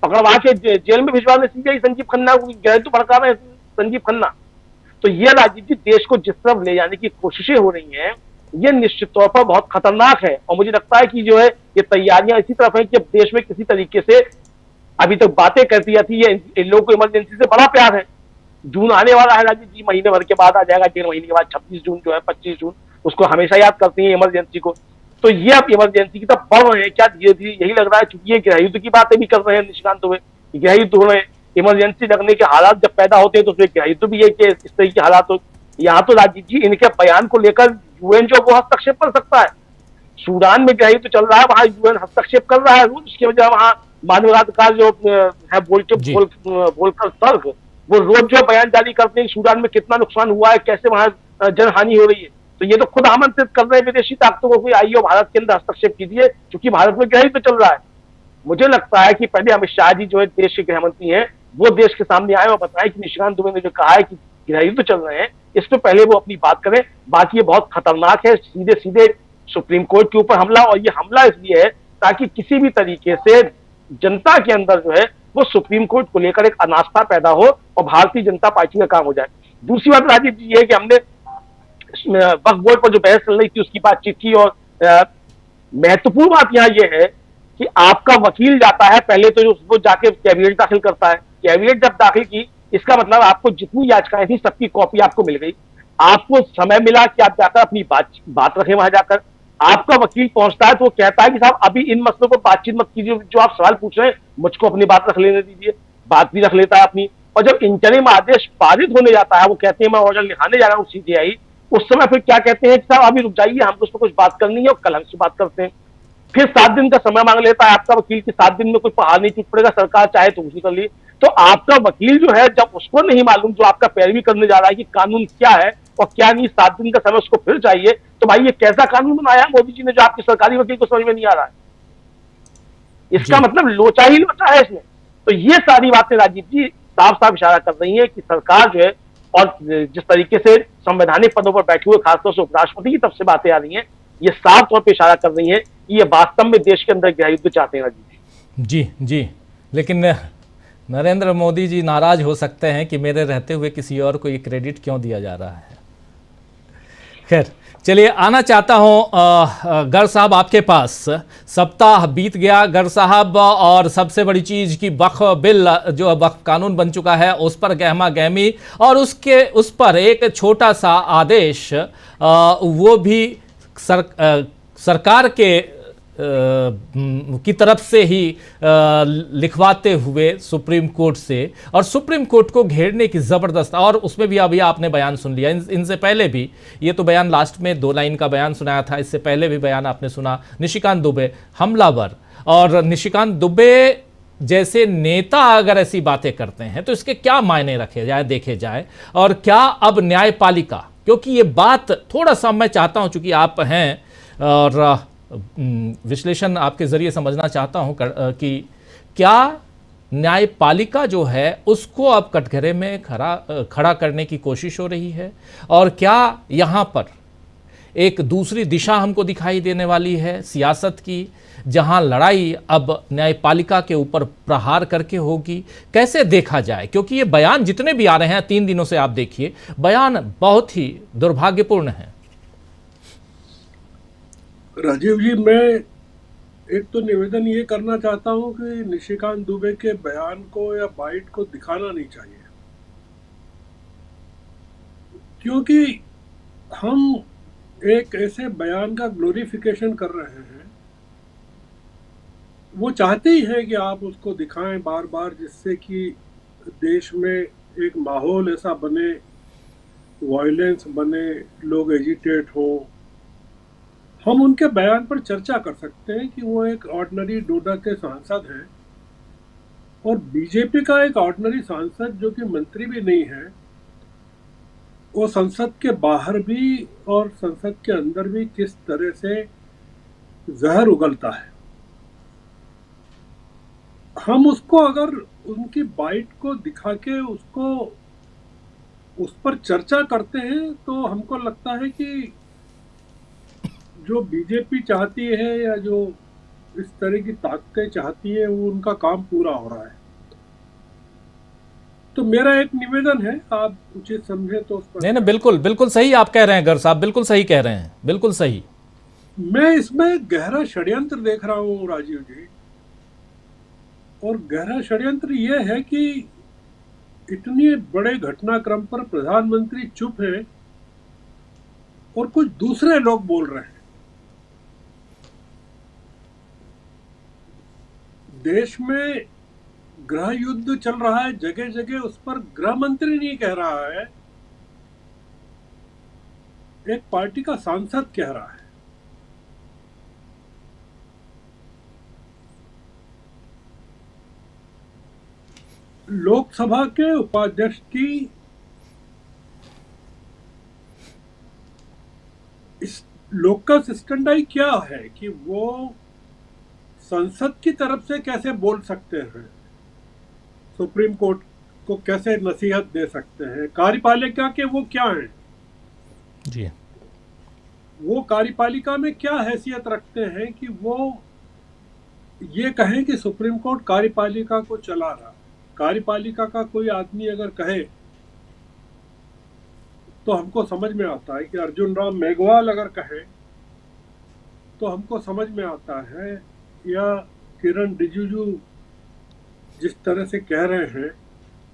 पकड़वा के जेल में भिजवा दे सीबीआई संजीव खन्ना को, गृह युद्ध भड़का रहे हैं संजीव खन्ना। तो ये राजीव जी देश को जिस तरफ ले जाने की कोशिशें हो रही हैं, ये निश्चित तौर पर बहुत खतरनाक है। और मुझे लगता है कि जो है ये तैयारियां इसी तरफ है कि अब देश में किसी तरीके से, अभी तक बातें करती जाती है, इन लोगों को इमरजेंसी से बड़ा प्यार है। जून आने वाला है राजीव जी, महीने भर के बाद आ जाएगा, 1.5 महीने के बाद 26 जून जो है, 25 जून, उसको हमेशा याद करती है इमरजेंसी को। तो ये अब इमरजेंसी की तरफ बढ़ रहे हैं क्या धीरे धीरे? यही लग रहा है, क्योंकि ये गृह युद्ध की बातें भी कर रहे हैं निशिकांत दुबे, गृह युद्ध हो रहे हैं। इमरजेंसी लगने के हालात जब पैदा होते हैं तो फिर गृह युद्ध भी है कि इस तरह के हालात हो। यहाँ तो राजीव जी इनके बयान को लेकर यूएन जो वो हस्तक्षेप कर सकता है। सूडान में गृह युद्ध चल रहा है, वहां यूएन हस्तक्षेप कर रहा है रोज, उसकी वजह वहां मानवाधिकार जो है बोलकर तर्क, वो रोज जो बयान जारी करते हैं सूडान में कितना नुकसान हुआ है, कैसे वहां जनहानि हो रही है। तो ये तो खुद आमंत्रित कर रहे हैं विदेशी ताकतों को कि आइए भारत के अंदर हस्तक्षेप कीजिए, क्योंकि भारत में गृह युद्ध चल रहा है। मुझे लगता है कि पहले अमित शाह जी जो है देश के गृह मंत्री हैं, वो देश के सामने आए और बताएं कि निशिकांत दुबे ने जो कहा है कि गृह युद्ध चल रहे हैं, इस पे पहले वो अपनी बात करें। बाकी ये बहुत खतरनाक है, सीधे सीधे सुप्रीम कोर्ट के ऊपर हमला। और ये हमला इसलिए है ताकि किसी भी तरीके से जनता के अंदर जो है वो सुप्रीम कोर्ट को लेकर एक अनास्था पैदा हो और भारतीय जनता पार्टी का काम हो जाए। दूसरी बात राजीव जी ये है कि हमने वक्फ बोर्ड पर जो बहस चल रही थी उसकी बातचीत की, और महत्वपूर्ण बात यहाँ ये है कि आपका वकील जाता है, पहले तो वो जाके कैविएट दाखिल करता है। कैविएट जब दाखिल की, इसका मतलब आपको जितनी याचिकाएं थी सबकी कॉपी आपको मिल गई। आपको समय मिला कि आप जाकर अपनी बात रखें वहां जाकर। आपका वकील पहुंचता है तो वो कहता है कि साहब अभी इन मसलों पर बातचीत मत कीजिए, जो आप सवाल पूछ रहे हैं मुझको अपनी बात रख लेने दीजिए। बात भी रख लेता है अपनी। और जब इंटरिम आदेश पारित होने जाता है, वो कहते हैं मैं ऑर्डर लिखाने जा रहा हूँ सीबीआई, उस समय फिर क्या कहते हैं कि साहब अभी रुक जाइए, हमको उस पर कुछ बात करनी है और कल हमसे बात करते हैं। फिर 7 दिन का समय मांग लेता है आपका वकील कि 7 दिन में कोई पहाड़ नहीं टूट पड़ेगा, सरकार चाहे तो उसी कर ली। तो आपका वकील जो है, जब उसको नहीं मालूम जो आपका पैरवी करने जा रहा है कि कानून क्या है और क्या नहीं, 7 दिन का समय उसको फिर चाहिए, तो भाई ये कैसा कानून बनाया मोदी जी ने जो आपके सरकारी वकील को समझ में नहीं आ रहा है? इसका मतलब लोचा ही लोचा है इसमें। तो ये सारी बातें राजीव जी साफ साफ इशारा कर रही है कि सरकार जो है, और जिस तरीके से संवैधानिक पदों पर बैठे हुए खासतौर से उपराष्ट्रपति की तरफ से बातें आ रही हैं, ये साफ तौर पर इशारा कर रही है कि ये वास्तव में देश के अंदर गृह युद्ध चाहते हैं राजीव जी।
जी, लेकिन नरेंद्र मोदी जी नाराज हो सकते हैं कि मेरे रहते हुए किसी और को ये क्रेडिट क्यों दिया जा रहा है। खैर चलिए, आना चाहता हूं गर साहब आपके पास। सप्ताह बीत गया गर साहब, और सबसे बड़ी चीज की वक्फ बिल जो वक्फ कानून बन चुका है उस पर गहमा गहमी, और उस पर एक छोटा सा आदेश वो भी सरकार के की तरफ से ही लिखवाते हुए सुप्रीम कोर्ट से, और सुप्रीम कोर्ट को घेरने की ज़बरदस्त, और उसमें भी अभी आपने बयान सुन लिया। इनसे पहले भी ये तो बयान लास्ट में 2 लाइन का बयान सुनाया था, इससे पहले भी बयान आपने सुना। निशिकांत दुबे हमलावर, और निशिकांत दुबे जैसे नेता अगर ऐसी बातें करते हैं तो इसके क्या मायने रखे जाए, देखे जाए, और क्या अब न्यायपालिका, क्योंकि ये बात थोड़ा सा मैं चाहता हूं, चूंकि आप हैं और विश्लेषण आपके जरिए समझना चाहता हूं कि क्या न्यायपालिका जो है उसको अब कटघरे में खड़ा करने की कोशिश हो रही है, और क्या यहाँ पर एक दूसरी दिशा हमको दिखाई देने वाली है सियासत की, जहां लड़ाई अब न्यायपालिका के ऊपर प्रहार करके होगी? कैसे देखा जाए? क्योंकि ये बयान जितने भी आ रहे हैं 3 दिनों से, आप देखिए बयान बहुत ही दुर्भाग्यपूर्ण है।
राजीव जी, मैं एक तो निवेदन ये करना चाहता हूं कि निशिकांत दुबे के बयान को या बाइट को दिखाना नहीं चाहिए, क्योंकि हम एक ऐसे बयान का ग्लोरिफिकेशन कर रहे हैं। वो चाहते ही हैं कि आप उसको दिखाएं बार बार, जिससे कि देश में एक माहौल ऐसा बने, वायलेंस बने, लोग एजिटेट हो। हम उनके बयान पर चर्चा कर सकते हैं कि वो एक ऑर्डिनरी डोडा के सांसद हैं, और बीजेपी का एक ऑर्डिनरी सांसद जो कि मंत्री भी नहीं है, वो संसद के बाहर भी और संसद के अंदर भी किस तरह से जहर उगलता है। हम उसको अगर उनकी बाइट को दिखा के उसको उस पर चर्चा करते हैं तो हमको लगता है कि जो बीजेपी चाहती है या जो इस तरह की ताकतें चाहती है वो उनका काम पूरा हो रहा है। तो मेरा एक निवेदन है, आप उचित समझे तो उस पर।
नहीं, बिल्कुल बिल्कुल सही आप कह रहे हैं, गर्ग साहब बिल्कुल सही कह रहे हैं, बिल्कुल सही।
मैं इसमें गहरा षड्यंत्र देख रहा हूं राजीव जी, और गहरा षड्यंत्र ये है कि इतने बड़े घटनाक्रम पर प्रधानमंत्री चुप है और कुछ दूसरे लोग बोल रहे हैं। देश में गृह युद्ध चल रहा है जगह जगह, उस पर गृह मंत्री नहीं कह रहा है, एक पार्टी का सांसद कह रहा है। लोकसभा के उपाध्यक्ष की इस लोकस स्टैंडाई क्या है कि वो संसद की तरफ से कैसे बोल सकते हैं, सुप्रीम कोर्ट को कैसे नसीहत दे सकते हैं, कार्यपालिका के वो क्या हैं
जी,
वो कार्यपालिका में क्या हैसियत रखते हैं कि वो ये कहें कि सुप्रीम कोर्ट कार्यपालिका को चला रहा। कार्यपालिका का कोई आदमी अगर कहे तो हमको समझ में आता है कि अर्जुन राम मेघवाल अगर कहे तो हमको समझ में आता है, या किरण रिजिजू जिस तरह से कह रहे हैं,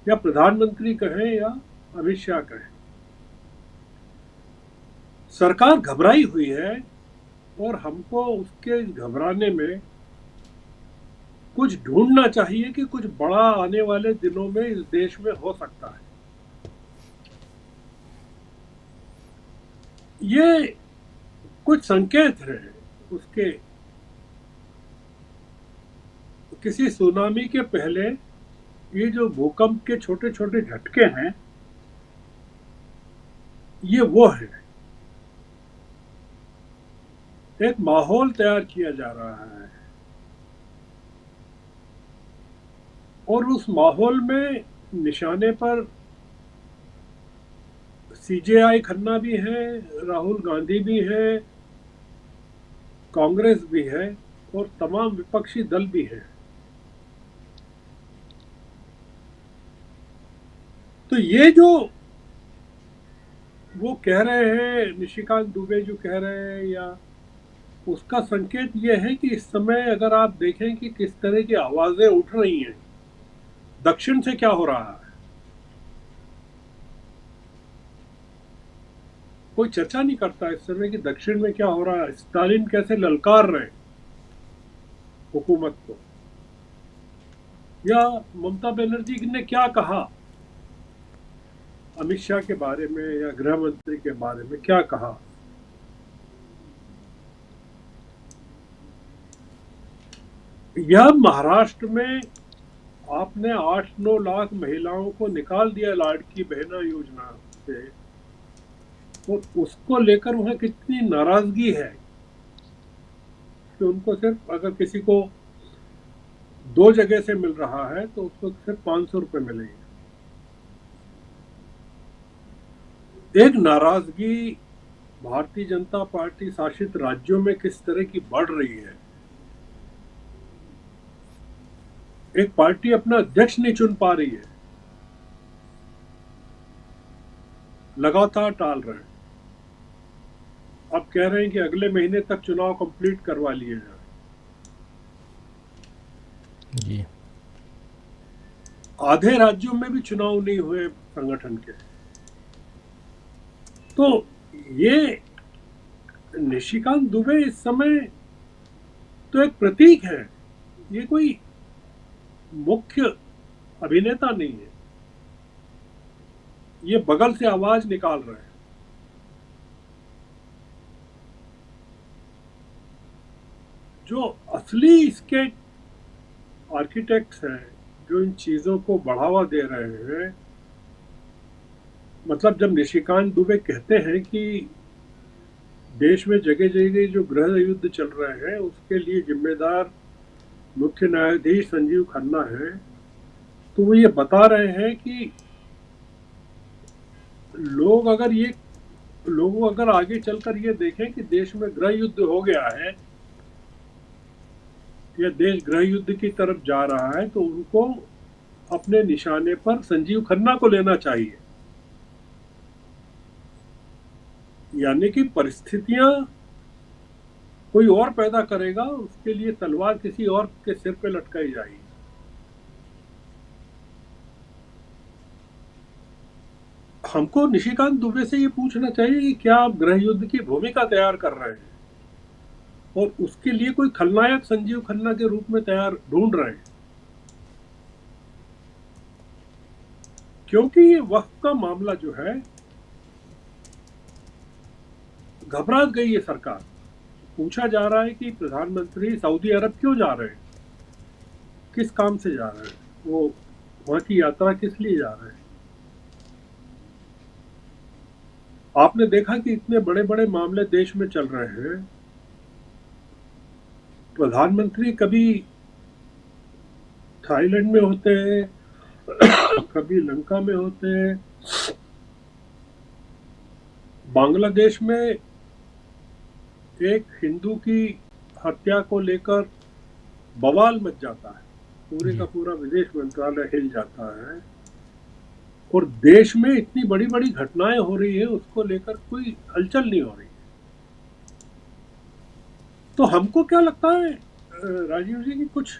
या प्रधानमंत्री कहें या अमित शाह कहें। सरकार घबराई हुई है और हमको उसके घबराने में कुछ ढूंढना चाहिए कि कुछ बड़ा आने वाले दिनों में इस देश में हो सकता है। ये कुछ संकेत हैं उसके। किसी सुनामी के पहले ये जो भूकंप के छोटे छोटे झटके हैं, ये वो है। एक माहौल तैयार किया जा रहा है और उस माहौल में निशाने पर सीजेआई खन्ना भी है, राहुल गांधी भी है, कांग्रेस भी है और तमाम विपक्षी दल भी है। तो ये जो वो कह रहे हैं, निशिकांत दुबे जो कह रहे हैं, या उसका संकेत ये है कि इस समय अगर आप देखें कि किस तरह की आवाजें उठ रही हैं, दक्षिण से क्या हो रहा है, कोई चर्चा नहीं करता इस समय कि दक्षिण में क्या हो रहा है। स्टालिन कैसे ललकार रहे हुकूमत को, या ममता बनर्जी ने क्या कहा अमित शाह के बारे में या गृह मंत्री के बारे में क्या कहा। यह महाराष्ट्र में आपने 8-9 लाख महिलाओं को निकाल दिया लाड़की बहना योजना से, तो उसको लेकर वहां कितनी नाराजगी है कि उनको सिर्फ अगर किसी को 2 जगह से मिल रहा है तो उसको सिर्फ 500 रुपये मिलेंगे। एक नाराजगी भारतीय जनता पार्टी शासित राज्यों में किस तरह की बढ़ रही है। एक पार्टी अपना अध्यक्ष नहीं चुन पा रही है, लगातार टाल रहे हैं। अब कह रहे हैं कि अगले महीने तक चुनाव कंप्लीट करवा लिए जाए।
जी।
आधे राज्यों में भी चुनाव नहीं हुए संगठन के। तो ये निशिकांत दुबे इस समय तो एक प्रतीक है, ये कोई मुख्य अभिनेता नहीं है। ये बगल से आवाज निकाल रहे हैं। जो असली इसके आर्किटेक्ट्स हैं, जो इन चीजों को बढ़ावा दे रहे हैं, मतलब जब निशिकांत दुबे कहते हैं कि देश में जगह जगह जो गृह युद्ध चल रहे हैं उसके लिए जिम्मेदार मुख्य न्यायाधीश संजीव खन्ना है, तो वो ये बता रहे हैं कि लोग अगर आगे चलकर ये देखें कि देश में गृह युद्ध हो गया है या देश गृह युद्ध की तरफ जा रहा है, तो उनको अपने निशाने पर संजीव खन्ना को लेना चाहिए। यानी कि परिस्थितियां कोई और पैदा करेगा, उसके लिए तलवार किसी और के सिर पे लटकाई जाएगी। हमको निशिकांत दुबे से ये पूछना चाहिए कि क्या आप गृह युद्ध की भूमिका तैयार कर रहे हैं और उसके लिए कोई खलनायक संजीव खन्ना के रूप में तैयार ढूंढ रहे हैं? क्योंकि ये वक्त का मामला जो है, घबरा गई है सरकार। पूछा जा रहा है कि प्रधानमंत्री सऊदी अरब क्यों जा रहे हैं, किस काम से जा रहे हैं, वो वहां की यात्रा किस लिए जा रहे हैं। आपने देखा कि इतने बड़े बड़े मामले देश में चल रहे हैं, प्रधानमंत्री कभी थाईलैंड में होते हैं, कभी लंका में होते हैं, बांग्लादेश में एक हिंदू की हत्या को लेकर बवाल मच जाता है, पूरे का पूरा विदेश मंत्रालय हिल जाता है, और देश में इतनी बड़ी बड़ी घटनाएं हो रही है, उसको लेकर कोई हलचल नहीं हो रही है। तो हमको क्या लगता है राजीव जी की कुछ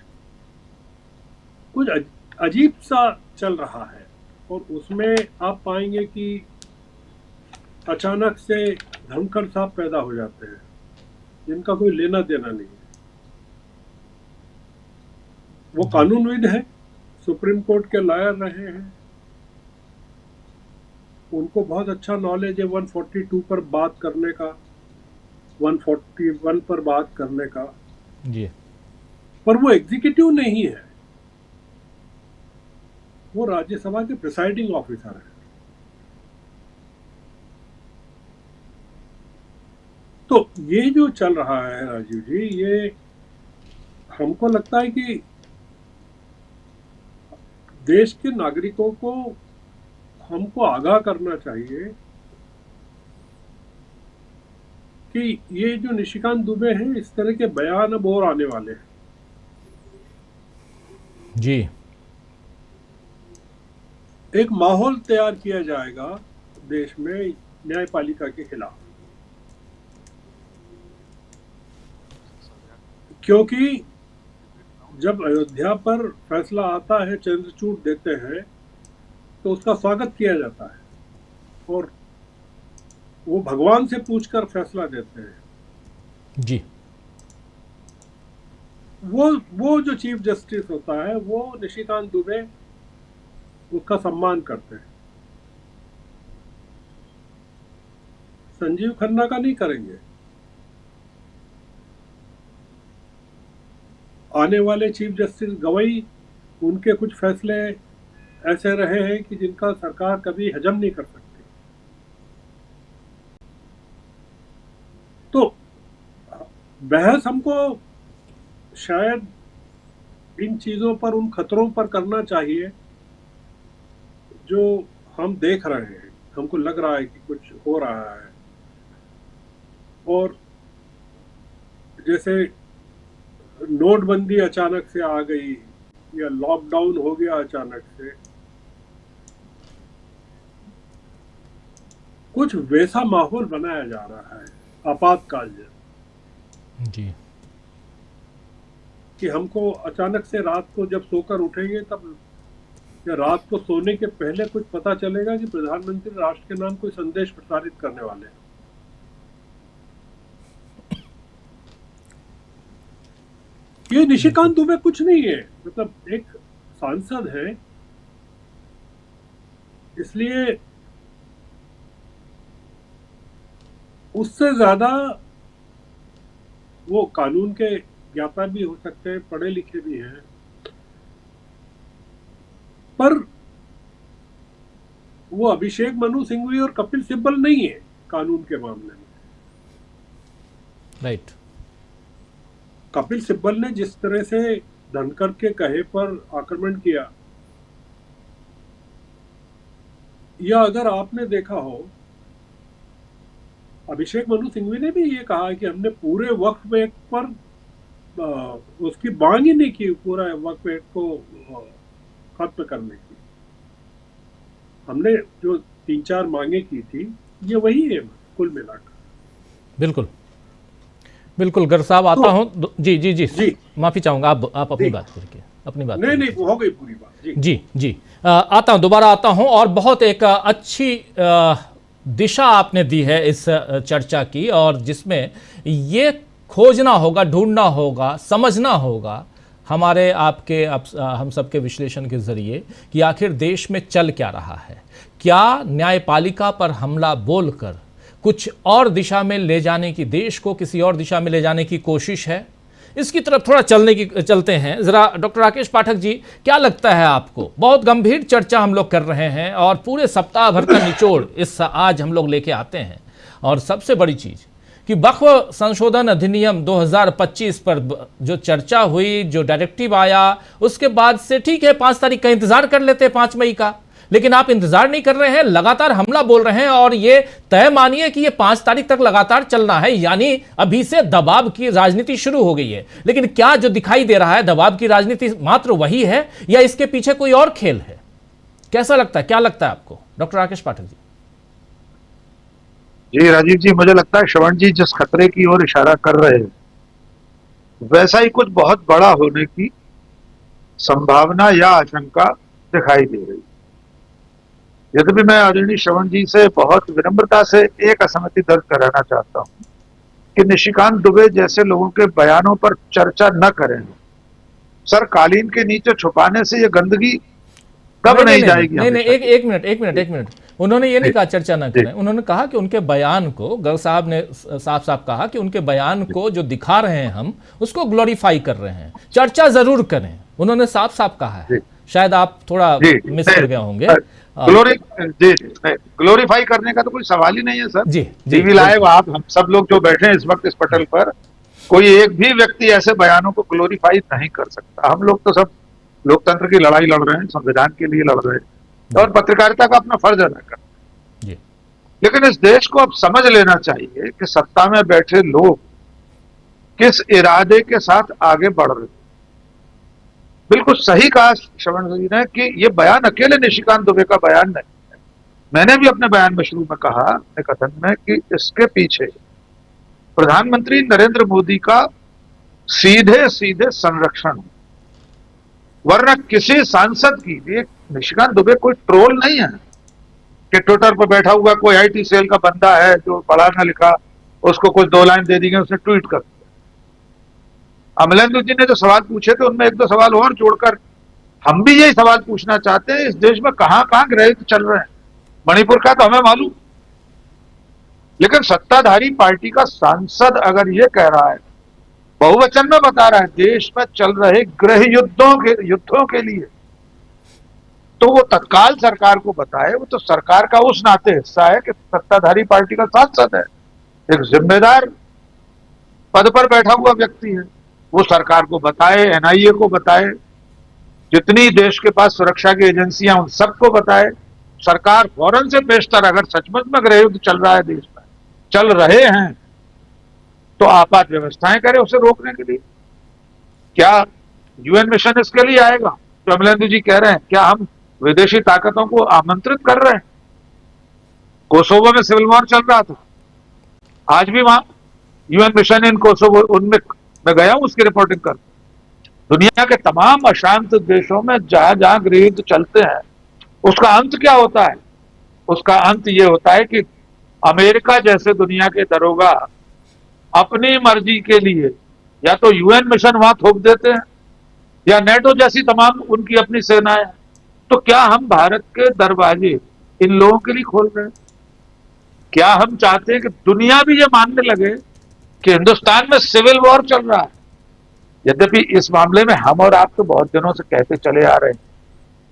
अजीब सा चल रहा है, और उसमें आप पाएंगे कि अचानक से धनखड़ साहब पैदा हो जाते हैं जिनका कोई लेना देना नहीं है। वो कानूनविद है, सुप्रीम कोर्ट के लॉयर रहे हैं, उनको बहुत अच्छा नॉलेज है 142 पर बात करने का, 141 पर बात करने का
जी।
पर वो एग्जीक्यूटिव नहीं है, वो राज्यसभा के प्रिसाइडिंग ऑफिसर है। तो ये जो चल रहा है राजीव जी, ये हमको लगता है कि देश के नागरिकों को हमको आगाह करना चाहिए कि ये जो निशिकांत दुबे हैं, इस तरह के बयान अब और आने वाले हैं
जी।
एक माहौल तैयार किया जाएगा देश में न्यायपालिका के खिलाफ, क्योंकि जब अयोध्या पर फैसला आता है, चंद्रचूड़ देते हैं, तो उसका स्वागत किया जाता है और वो भगवान से पूछकर फैसला देते हैं
जी।
वो जो चीफ जस्टिस होता है, वो निशिकांत दुबे उसका सम्मान करते हैं। संजीव खन्ना का नहीं करेंगे। आने वाले चीफ जस्टिस गवई, उनके कुछ फैसले ऐसे रहे हैं कि जिनका सरकार कभी हजम नहीं कर सकती। तो बहस हमको शायद इन चीजों पर, उन खतरों पर करना चाहिए जो हम देख रहे हैं, हमको लग रहा है कि कुछ हो रहा है। और जैसे नोटबंदी अचानक से आ गई या लॉकडाउन हो गया अचानक से, कुछ वैसा माहौल बनाया जा रहा है आपातकाल जैसा
जी,
कि हमको अचानक से रात को जब सोकर उठेंगे तब, या रात को सोने के पहले कुछ पता चलेगा कि प्रधानमंत्री राष्ट्र के नाम कोई संदेश प्रसारित करने वाले हैं। ये निशिकांत दुबे कुछ नहीं है, मतलब एक सांसद है, इसलिए उससे ज्यादा वो कानून के ज्ञाता भी हो सकते हैं, पढ़े लिखे भी हैं, पर वो अभिषेक मनु सिंघवी और कपिल सिब्बल नहीं है कानून के मामले में।
राइट।
कपिल सिब्बल ने जिस तरह से धनखड़ के कहे पर आक्रमण किया, या अगर आपने देखा हो, अभिषेक मनु सिंघवी ने भी ये कहा कि हमने पूरे वक्फ बैंक पर उसकी मांग ही नहीं की, पूरा वक्फ बैंक को खत्म करने की। हमने जो 3-4 मांगे की थी, ये वही है कुल मिलाकर।
बिल्कुल बिल्कुल। गर साहब आता हूँ। जी जी जी
जी,
माफी चाहूंगा, आप अपनी बात करके अपनी बात
नहीं नहीं, हो गई पूरी बात। जी
जी जी। आता हूँ, दोबारा आता हूँ। और बहुत एक अच्छी दिशा आपने दी है इस चर्चा की, और जिसमें ये खोजना होगा, ढूंढना होगा, समझना होगा हमारे आपके हम सबके विश्लेषण के जरिए कि आखिर देश में चल क्या रहा है। क्या न्यायपालिका पर हमला बोलकर कुछ और दिशा में ले जाने की, देश को किसी और दिशा में ले जाने की कोशिश है? इसकी तरफ थोड़ा चलते हैं जरा। डॉक्टर राकेश पाठक जी, क्या लगता है आपको? बहुत गंभीर चर्चा हम लोग कर रहे हैं और पूरे सप्ताह भर का निचोड़ इस आज हम लोग लेके आते हैं। और सबसे बड़ी चीज कि वक्फ संशोधन अधिनियम 2025 पर जो चर्चा हुई, जो डायरेक्टिव आया, उसके बाद से ठीक है 5 तारीख का इंतजार कर लेते हैं, 5 मई का, लेकिन आप इंतजार नहीं कर रहे हैं, लगातार हमला बोल रहे हैं। और ये तय मानिए कि ये 5 तारीख तक लगातार चलना है, यानी अभी से दबाव की राजनीति शुरू हो गई है। लेकिन क्या जो दिखाई दे रहा है दबाव की राजनीति मात्र वही है, या इसके पीछे कोई और खेल है? कैसा लगता है, क्या लगता है आपको, डॉक्टर राकेश पाठक जी?
जी राजीव जी, मुझे लगता है श्रवण जी जिस खतरे की ओर इशारा कर रहे हैं, वैसा ही कुछ बहुत बड़ा होने की संभावना या आशंका दिखाई दे रही है। यद्यपि मैं आदरणीय श्रवण जी से बहुत विनम्रता से एक असहमति दर्ज कराना चाहता हूं कि निशिकांत दुबे जैसे लोगों के बयानों पर चर्चा न करें। सर, कालीन के नीचे छुपाने से ये गंदगी कब नहीं जाएगी?
नहीं, एक मिनट। उन्होंने ये नहीं कहा चर्चा ना करें, उन्होंने कहा कि उनके बयान को, गर्ग साहब ने साफ कहा कि उनके बयान को जो दिखा रहे हैं हम, उसको ग्लोरीफाई कर रहे हैं, चर्चा जरूर करें, उन्होंने साफ कहा है। शायद आप थोड़ा मिस कर गए होंगे।
ग्लोरीफाई करने का तो कोई सवाल ही नहीं है सर।
जी,
टीवी लाइव आप हम सब लोग जो बैठे हैं इस वक्त इस पटल पर, कोई एक भी व्यक्ति ऐसे बयानों को ग्लोरीफाई नहीं कर सकता। हम लोग तो सब लोकतंत्र की लड़ाई लड़ रहे हैं, संविधान के लिए लड़ रहे हैं और पत्रकारिता का अपना फर्ज अदा कर रहे हैं। लेकिन इस देश को अब समझ लेना चाहिए कि सत्ता में बैठे लोग किस इरादे के साथ आगे बढ़ रहे हैं। बिल्कुल सही कहा श्रवण जी ने कि ये बयान अकेले निशिकांत दुबे का बयान नहीं है। मैंने भी अपने बयान में शुरू में कहा, अपने कथन में, कि इसके पीछे प्रधानमंत्री नरेंद्र मोदी का सीधे संरक्षण, वरना किसी सांसद की भी, निशिकांत दुबे कोई ट्रोल नहीं है कि ट्विटर पर बैठा हुआ कोई आईटी सेल का बंदा है जो पढ़ा ना लिखा, उसको कुछ 2 लाइन दे दी गई, उसने ट्वीट कर दिया। अमलेंदु जी ने जो सवाल पूछे थे उनमें 1-2 सवाल और जोड़कर हम भी यही सवाल पूछना चाहते हैं, इस देश में कहां गृह चल रहे हैं। मणिपुर का तो हमें मालूम, लेकिन सत्ताधारी पार्टी का सांसद अगर ये कह रहा है, बहुवचन में बता रहा है, देश में चल रहे गृह युद्धों के लिए, तो वो तत्काल सरकार को बताए। वो तो सरकार का उस नाते हिस्सा है कि सत्ताधारी पार्टी का सांसद है, एक जिम्मेदार पद पर बैठा हुआ व्यक्ति है। वो सरकार को बताए, एनआईए को बताए, जितनी देश के पास सुरक्षा की एजेंसियां उन सबको बताए, सरकार फौरन से बेशतर, अगर सचमुच में गृह युद्ध चल रहा है देश में, चल रहे हैं, तो आपात व्यवस्थाएं करे उसे रोकने के लिए। क्या यूएन मिशन इसके लिए आएगा तो अमलेंदु जी कह रहे हैं? क्या हम विदेशी ताकतों को आमंत्रित कर रहे हैं? कोसोवो में सिविल वॉर चल रहा था, आज भी वहां यूएन मिशन इन कोसोवो, उनमें मैं गया हूं उसकी रिपोर्टिंग कर। दुनिया के तमाम अशांत देशों में जहां जहां गृह युद्ध चलते हैं, उसका अंत क्या होता है? उसका अंत ये होता है कि अमेरिका जैसे दुनिया के दरोगा अपनी मर्जी के लिए या तो यूएन मिशन वहां थोप देते हैं, या नेटो जैसी तमाम उनकी अपनी सेनाएं। तो क्या हम भारत के दरवाजे इन लोगों के लिए खोल रहे हैं? क्या हम चाहते हैं कि दुनिया भी ये मानने लगे कि हिंदुस्तान में सिविल वॉर चल रहा है? यद्यपि इस मामले में हम और आप तो बहुत दिनों से कहते चले आ रहे हैं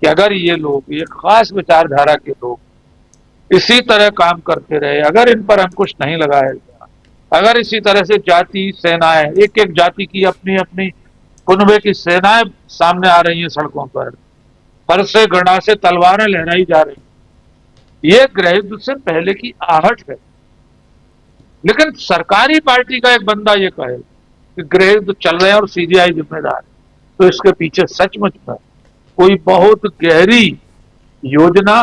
कि अगर ये लोग, ये खास विचारधारा के लोग इसी तरह काम करते रहे, अगर इन पर अंकुश नहीं लगाया गया, अगर इसी तरह से जाति सेनाएं, एक एक जाति की अपनी अपनी कुनबे की सेनाएं सामने आ रही हैं सड़कों पर, फरसे गणा से तलवारें लहराई जा रही, ये गृह युद्ध से पहले की आहट है। लेकिन सरकारी पार्टी का एक बंदा ये कहे कि गृह युद्ध चल रहे हैं और सीबीआई जिम्मेदार है, तो इसके पीछे सचमुच में कोई बहुत गहरी योजना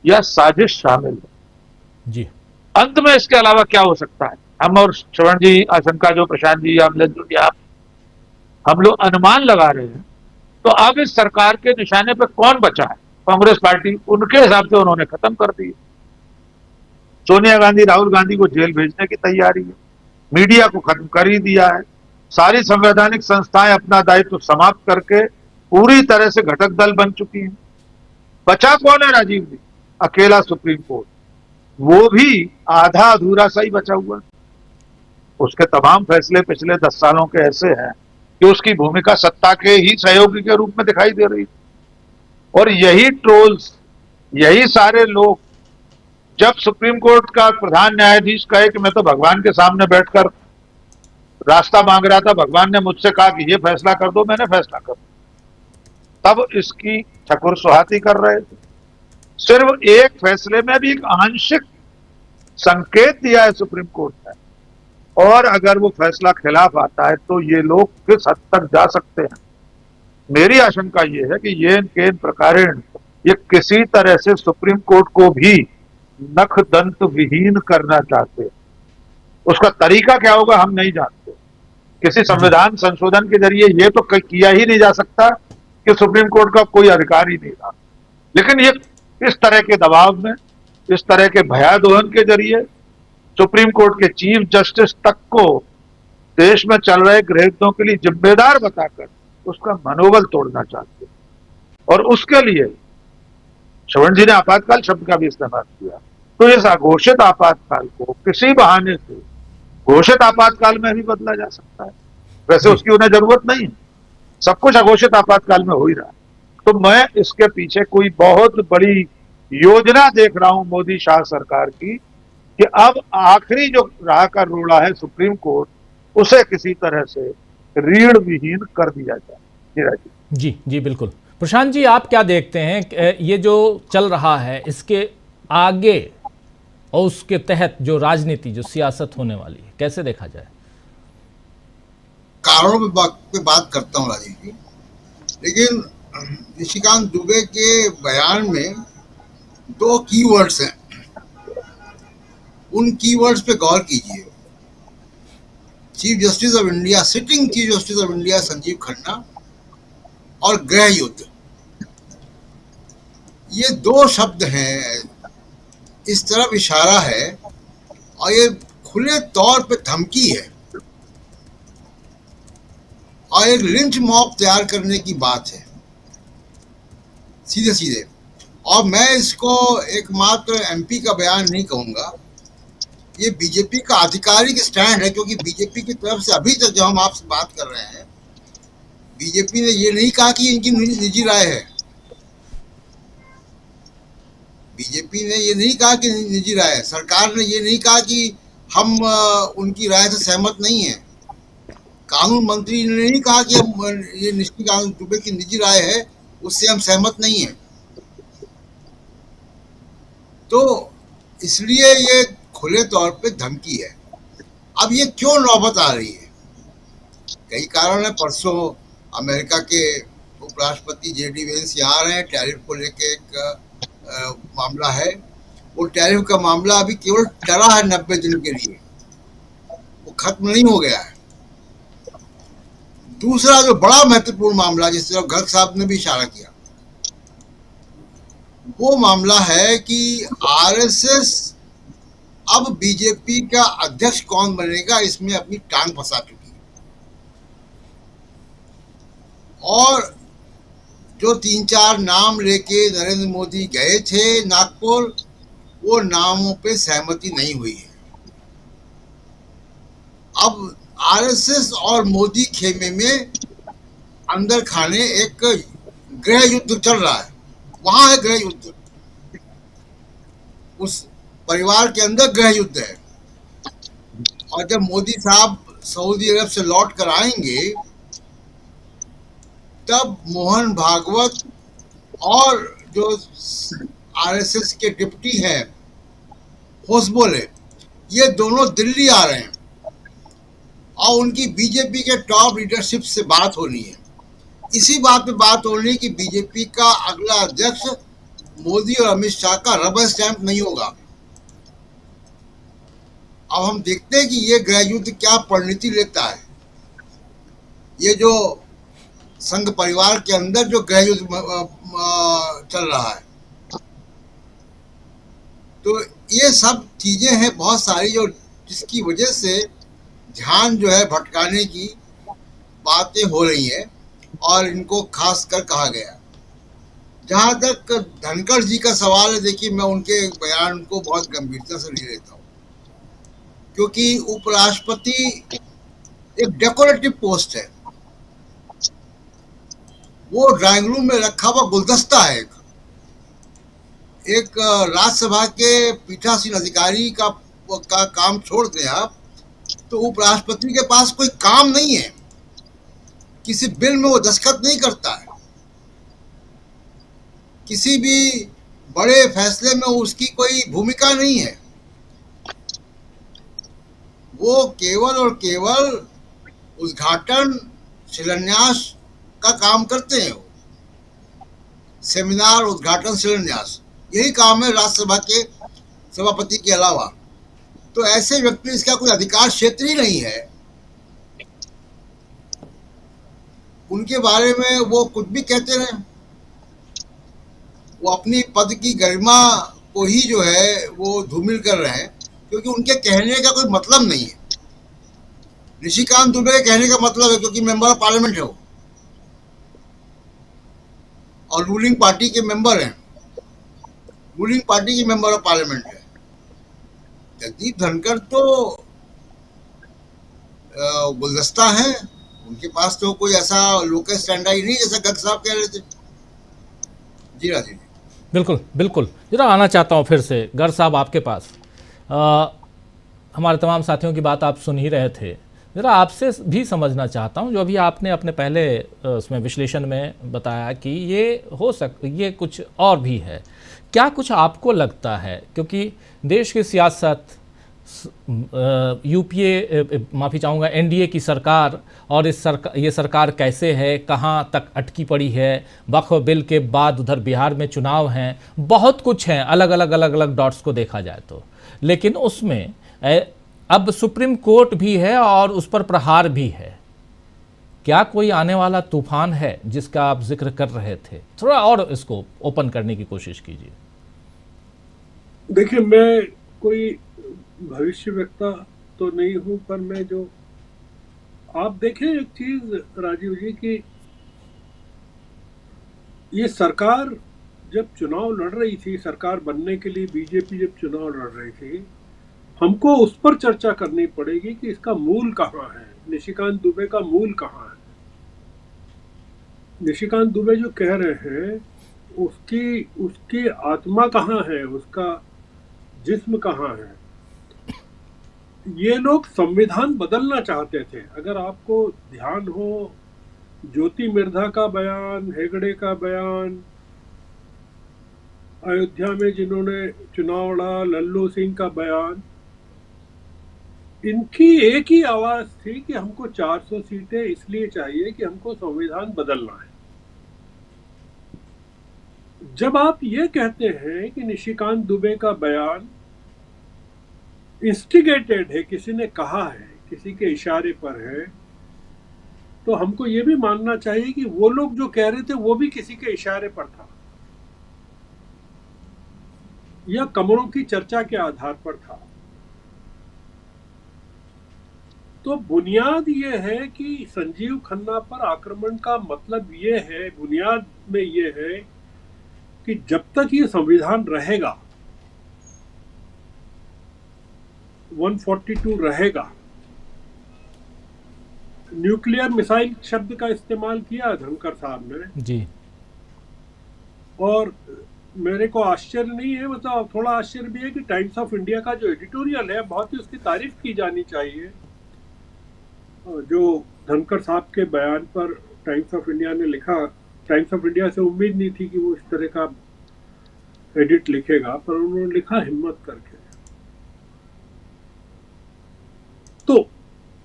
या साजिश शामिल है
जी।
अंत में इसके अलावा क्या हो सकता है? हम और श्रवण जी, आशंका जो, प्रशांत जी, अमलेंदु जी, आप, हम लोग अनुमान लगा रहे हैं। तो अब इस सरकार के निशाने पे कौन बचा है? कांग्रेस पार्टी, उनके हिसाब से उन्होंने खत्म कर दी। सोनिया गांधी, राहुल गांधी को जेल भेजने की तैयारी है, मीडिया को खत्म कर ही दिया है, सारी संवैधानिक संस्थाएं अपना दायित्व समाप्त करके पूरी तरह से घटक दल बन चुकी हैं। बचा कौन है? राजीव जी, अकेला सुप्रीम कोर्ट, वो भी आधा अधूरा सा ही बचा हुआ। उसके तमाम फैसले पिछले 10 सालों के ऐसे हैं कि उसकी भूमिका सत्ता के ही सहयोगी के रूप में दिखाई दे रही। और यही ट्रोल्स, यही सारे लोग, जब सुप्रीम कोर्ट का प्रधान न्यायाधीश कहे कि मैं तो भगवान के सामने बैठकर रास्ता मांग रहा था, भगवान ने मुझसे कहा कि ये फैसला कर दो, मैंने फैसला कर दिया, तब इसकी ठकुर सुहाती कर रहे थे। सिर्फ एक फैसले में भी एक आंशिक संकेत दिया है सुप्रीम कोर्ट ने, और अगर वो फैसला खिलाफ आता है तो ये लोग किस हद तक जा सकते हैं। मेरी आशंका ये है कि ये केन प्रकारेण ये किसी तरह से सुप्रीम कोर्ट को भी नख दंत विहीन करना चाहते हैं। उसका तरीका क्या होगा हम नहीं जानते। किसी संविधान संशोधन के जरिए ये तो किया ही नहीं जा सकता कि सुप्रीम कोर्ट का कोई अधिकार ही नहीं रहा, लेकिन ये इस तरह के दबाव में, इस तरह के भयादोहन के जरिए सुप्रीम कोर्ट के चीफ जस्टिस तक को देश में चल रहे गृह युद्धों के लिए जिम्मेदार बताकर उसका मनोबल तोड़ना चाहते हैं। और उसके लिए श्रवण जी ने आपातकाल शब्द का भी इस्तेमाल किया, तो इस अघोषित आपातकाल को किसी बहाने से घोषित आपातकाल में भी बदला जा सकता है। वैसे उसकी उन्हें जरूरत नहीं है, सब कुछ अघोषित आपातकाल में हो ही रहा है। तो मैं इसके पीछे कोई बहुत बड़ी योजना देख रहा हूं मोदी शाह सरकार की, कि अब आखिरी जो राह का रोड़ा है सुप्रीम कोर्ट, उसे किसी तरह से रीढ़ विहीन कर दिया जाए।
जी जी बिल्कुल। प्रशांत जी, आप क्या देखते हैं ये जो चल रहा है, इसके आगे और उसके तहत जो राजनीति, जो सियासत होने वाली है, कैसे देखा जाए?
कारणों पे बात करता हूँ राजीव जी, लेकिन निशिकांत दुबे के बयान में 2 कीवर्ड्स हैं, उन कीवर्ड्स पे गौर कीजिए। Chief justice of India, sitting chief justice of India Sanjeev Khanna और गृह युद्ध, ये 2 शब्द हैं, इस तरफ इशारा है और ये खुले तौर पे धमकी है और एक लिंच मॉब तैयार करने की बात है सीधे सीधे। और मैं इसको एकमात्र एमपी का बयान नहीं कहूंगा, ये बीजेपी का आधिकारिक स्टैंड है, क्योंकि बीजेपी की तरफ से अभी तक जो हम आपसे बात कर रहे हैं, बीजेपी ने ये नहीं कहा कि इनकी निजी राय है, बीजेपी ने ये नहीं कहा कि निजी राय है, सरकार ने ये नहीं कहा कि हम उनकी राय से सहमत नहीं है, कानून मंत्री ने नहीं कहा कि हम ये निशिकांत दुबे की निजी राय है, उससे हम सहमत नहीं हैं। तो इसलिए ये खुले तौर पे धमकी है। अब ये क्यों नौबत आ रही है? कई कारण है। परसों अमेरिका के उपराष्ट्रपति जेडी वेंस यहाँ आ रहे हैं, टैरिफ को लेके एक मामला है। वो टैरिफ का मामला अभी केवल टला है 90 दिन के लिए, वो खत्म नहीं हो गया है। दूसरा जो बड़ा महत्वपूर्ण मामला जिस तरफ गर्ग साहब ने भी इशारा किया, वो मामला है कि आरएसएस अब बीजेपी का अध्यक्ष कौन बनेगा इसमें अपनी टांग फंसा चुकी है। और जो 3-4 नाम लेके नरेंद्र मोदी गए थे नागपुर, वो नामों पे सहमति नहीं हुई है। अब आरएसएस और मोदी खेमे में अंदर खाने एक गृह युद्ध चल रहा है। वहां है गृह युद्ध, उस परिवार के अंदर गृह युद्ध है। और जब मोदी साहब सऊदी अरब से लौट कर आएंगे, तब मोहन भागवत और जो आरएसएस के डिप्टी हैं होसबोले, ये दोनों दिल्ली आ रहे हैं और उनकी बीजेपी के टॉप लीडरशिप से बात होनी है। इसी बात पे बात होनी है कि बीजेपी का अगला अध्यक्ष मोदी और अमित शाह का रबर स्टैंप नहीं होगा। अब हम देखते हैं कि ये गृह युद्ध क्या परिणति लेता है। ये जो संघ परिवार के अंदर जो गृह युद्ध चल रहा है, तो ये सब चीजें हैं बहुत सारी जो जिसकी वजह से ध्यान जो है भटकाने की बातें हो रही हैं और इनको खास कर कहा गया। जहां तक धनखड़ जी का सवाल है, देखिए मैं उनके बयान को बहुत गंभीरता से ले लेता हूँ, क्योंकि उपराष्ट्रपति एक डेकोरेटिव पोस्ट है, वो ड्राइंग रूम में रखा हुआ गुलदस्ता है। एक राज्यसभा के पीठासीन अधिकारी का काम छोड़ दें आप, तो उपराष्ट्रपति के पास कोई काम नहीं है। किसी बिल में वो दस्तखत नहीं करता है, किसी भी बड़े फैसले में उसकी कोई भूमिका नहीं है। वो केवल और केवल उद्घाटन शिलान्यास का काम करते हैं। सेमिनार, उद्घाटन, शिलान्यास, यही काम है राज्यसभा के सभापति के अलावा। तो ऐसे व्यक्ति, इसका कोई अधिकार क्षेत्र ही नहीं है। उनके बारे में वो कुछ भी कहते रहे, वो अपनी पद की गरिमा को ही जो है वो धूमिल कर रहे हैं, क्योंकि उनके कहने का कोई मतलब नहीं है। निशिकांत दुबे के कहने का मतलब है, क्योंकि मेंबर ऑफ पार्लियामेंट है वो और रूलिंग पार्टी के मेंबर हैं, रूलिंग पार्टी के मेंबर ऑफ पार्लियामेंट है। जगदीप धनखड़ तो गुलदस्ता है, उनके पास तो कोई ऐसा लोकल स्टैंड ही नहीं, जैसा गर्ग साहब कह रहे थे। जी राजीव,
बिल्कुल बिल्कुल। जरा आना चाहता हूँ फिर से गर्ग साहब आपके पास। हमारे तमाम साथियों की बात आप सुन ही रहे थे, जरा आपसे भी समझना चाहता हूँ, जो अभी आपने अपने पहले उसमें विश्लेषण में बताया कि ये कुछ और भी है। क्या कुछ आपको लगता है, क्योंकि देश की सियासत, यूपीए, माफ़ी चाहूँगा, एनडीए की सरकार और ये सरकार कैसे है, कहाँ तक अटकी पड़ी है, वक्फ बिल के बाद उधर बिहार में चुनाव हैं, बहुत कुछ हैं, अलग अलग डॉट्स को देखा जाए तो। लेकिन उसमें अब सुप्रीम कोर्ट भी है और उस पर प्रहार भी है। क्या कोई आने वाला तूफान है जिसका आप जिक्र कर रहे थे? थोड़ा और इसको ओपन करने की कोशिश कीजिए।
देखिए, मैं कोई भविष्यवक्ता तो नहीं हूं, पर मैं जो आप देखें एक चीज राजीव जी की, ये सरकार जब चुनाव लड़ रही थी, सरकार बनने के लिए बीजेपी जब चुनाव लड़ रही थी, हमको उस पर चर्चा करनी पड़ेगी कि इसका मूल कहाँ है, निशिकांत दुबे का मूल कहाँ है। निशिकांत दुबे जो कह रहे हैं, उसकी आत्मा कहाँ है, उसका जिस्म कहाँ है। ये लोग संविधान बदलना चाहते थे। अगर आपको ध्यान हो ज्योति मिर्धा का बयान, हेगड़े का बयान, अयोध्या में जिन्होंने चुनाव लड़ा लल्लू सिंह का बयान, इनकी एक ही आवाज थी कि हमको 400 सीटें इसलिए चाहिए कि हमको संविधान बदलना है। जब आप ये कहते हैं कि निशिकांत दुबे का बयान इंस्टिगेटेड है, किसी ने कहा है, किसी के इशारे पर है, तो हमको ये भी मानना चाहिए कि वो लोग जो कह रहे थे वो भी किसी के इशारे पर था या कमरों की चर्चा के आधार पर था। तो बुनियाद ये है कि संजीव खन्ना पर आक्रमण का मतलब ये है, बुनियाद में ये है कि जब तक ये संविधान रहेगा, 142 रहेगा। न्यूक्लियर मिसाइल शब्द का इस्तेमाल किया धनखड़ साहब ने
जी,
और मेरे को आश्चर्य नहीं है, मतलब थोड़ा आश्चर्य भी है कि टाइम्स ऑफ इंडिया का जो एडिटोरियल है, बहुत ही उसकी तारीफ की जानी चाहिए। जो धनखड़ साहब के बयान पर टाइम्स ऑफ इंडिया ने लिखा, टाइम्स ऑफ इंडिया से उम्मीद नहीं थी कि वो इस तरह का एडिट लिखेगा, पर उन्होंने लिखा हिम्मत करके। तो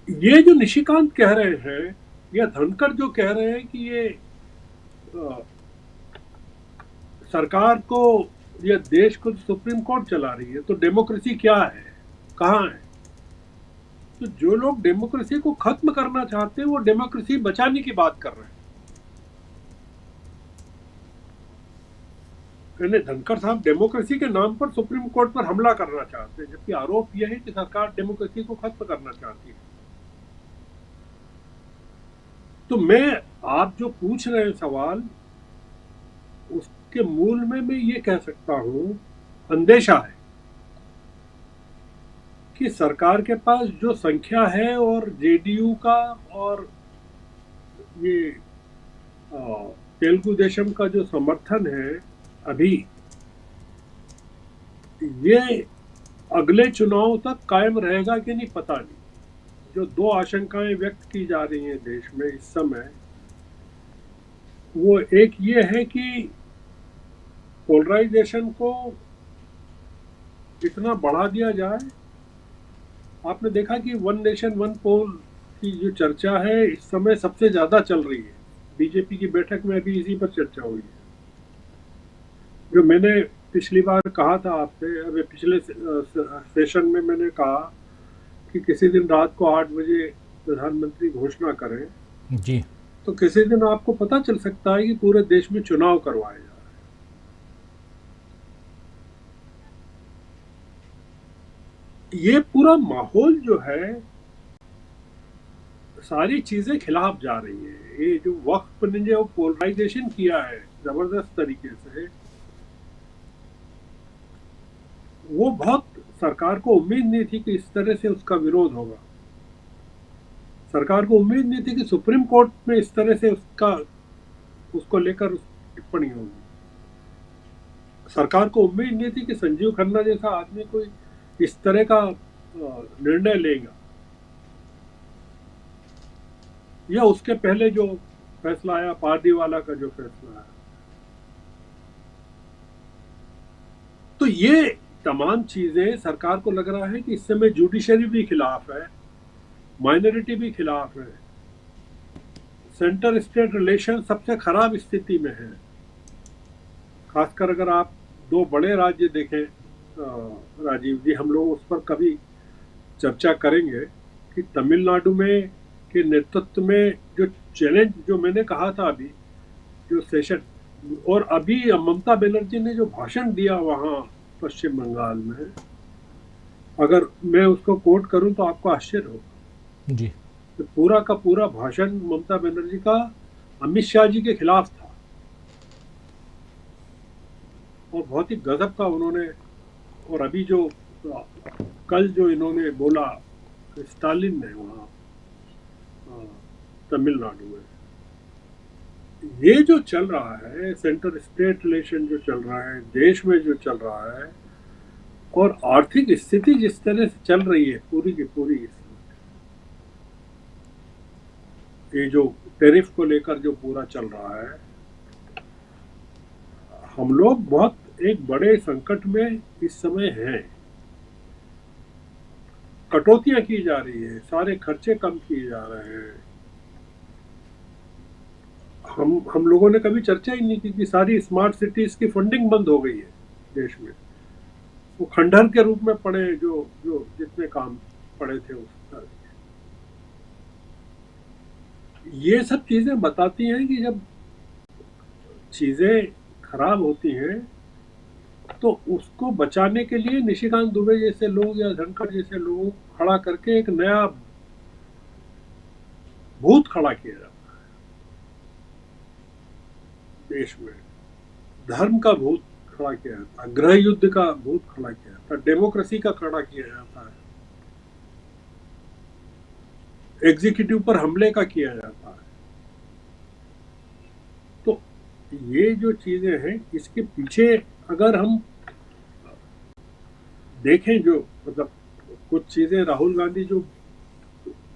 ये जो निशिकांत कह रहे हैं या धनखड़ जो कह रहे हैं कि ये सरकार को या देश को सुप्रीम कोर्ट चला रही है, तो डेमोक्रेसी क्या है, कहाँ है? तो जो लोग डेमोक्रेसी को खत्म करना चाहते हैं वो डेमोक्रेसी बचाने की बात कर रहे हैं। यानी धनखड़ साहब डेमोक्रेसी के नाम पर सुप्रीम कोर्ट पर हमला करना चाहते हैं, जबकि आरोप यह है कि सरकार डेमोक्रेसी को खत्म करना चाहती है। तो मैं, आप जो पूछ रहे हैं सवाल, उसके मूल में मैं ये कह सकता हूं, अंदेशा है कि सरकार के पास जो संख्या है और जेडीयू का और ये तेलुगु देशम का जो समर्थन है अभी, ये अगले चुनाव तक कायम रहेगा कि नहीं पता नहीं। जो दो आशंकाएं व्यक्त की जा रही हैं देश में इस समय, वो एक ये है कि पोलराइजेशन को इतना बढ़ा दिया जाए। आपने देखा कि वन नेशन वन पोल की जो चर्चा है इस समय सबसे ज्यादा चल रही है। बीजेपी की बैठक में अभी इसी पर चर्चा हुई है। जो मैंने पिछली बार कहा था आपसे, अभी पिछले सेशन में मैंने कहा कि किसी दिन रात को 8 बजे प्रधानमंत्री घोषणा करें
जी,
तो किसी दिन आपको पता चल सकता है कि पूरे देश में चुनाव करवाए जा रहे हैं। ये पूरा माहौल जो है, सारी चीजें खिलाफ जा रही है। ये जो वक्फ ने जो पोलराइजेशन किया है जबरदस्त तरीके से, वो बहुत, सरकार को उम्मीद नहीं थी कि इस तरह से उसका विरोध होगा। सरकार को उम्मीद नहीं थी कि सुप्रीम कोर्ट में इस तरह से उसको लेकर टिप्पणी होगी। सरकार को उम्मीद नहीं थी कि संजीव खन्ना जैसा आदमी कोई इस तरह का निर्णय लेगा, या उसके पहले जो फैसला आया पारदीवाला का जो फैसला आया। तो ये तमाम चीजें सरकार को लग रहा है कि इस समय जुडिशरी भी खिलाफ है, माइनॉरिटी भी खिलाफ है, सेंटर स्टेट रिलेशन सबसे खराब स्थिति में है। खासकर अगर आप दो बड़े राज्य देखें राजीव जी, हम लोग उस पर कभी चर्चा करेंगे कि तमिलनाडु में के नेतृत्व में जो चैलेंज, जो मैंने कहा था अभी, जो सेशन, और अभी ममता बनर्जी ने जो भाषण दिया वहाँ पश्चिम बंगाल में, अगर मैं उसको कोट करूं तो आपको आश्चर्य होगा
जी।
तो पूरा का पूरा भाषण ममता बनर्जी का अमित शाह जी के खिलाफ था और बहुत ही गजब का उन्होंने, और अभी जो कल जो इन्होंने बोला स्टालिन ने वहाँ तमिलनाडु में, ये जो चल रहा है सेंटर स्टेट रिलेशन जो चल रहा है देश में, जो चल रहा है, और आर्थिक स्थिति जिस तरह से चल रही है पूरी की पूरी, ये जो टैरिफ को लेकर जो पूरा चल रहा है, हम लोग बहुत एक बड़े संकट में इस समय हैं। कटौतियां की जा रही है, सारे खर्चे कम किए जा रहे हैं। हम लोगों ने कभी चर्चा ही नहीं की कि सारी स्मार्ट सिटीज की फंडिंग बंद हो गई है देश में। वो खंडहर के रूप में पड़े जो जितने काम पड़े थे उसका। ये सब चीजें बताती हैं कि जब चीजें खराब होती हैं तो उसको बचाने के लिए निशिकांत दुबे जैसे लोग या धनखड़ जैसे लोग खड़ा करके एक नया भूत खड़ा किया जाता है देश में। धर्म का भूत खड़ा किया जाता है, गृह युद्ध का भूत खड़ा किया जाता है, डेमोक्रेसी का खड़ा किया जाता है, एग्जीक्यूटिव पर हमले का किया जाता है। तो ये जो चीजें हैं, इसके पीछे अगर हम देखें, जो मतलब कुछ चीजें राहुल गांधी जो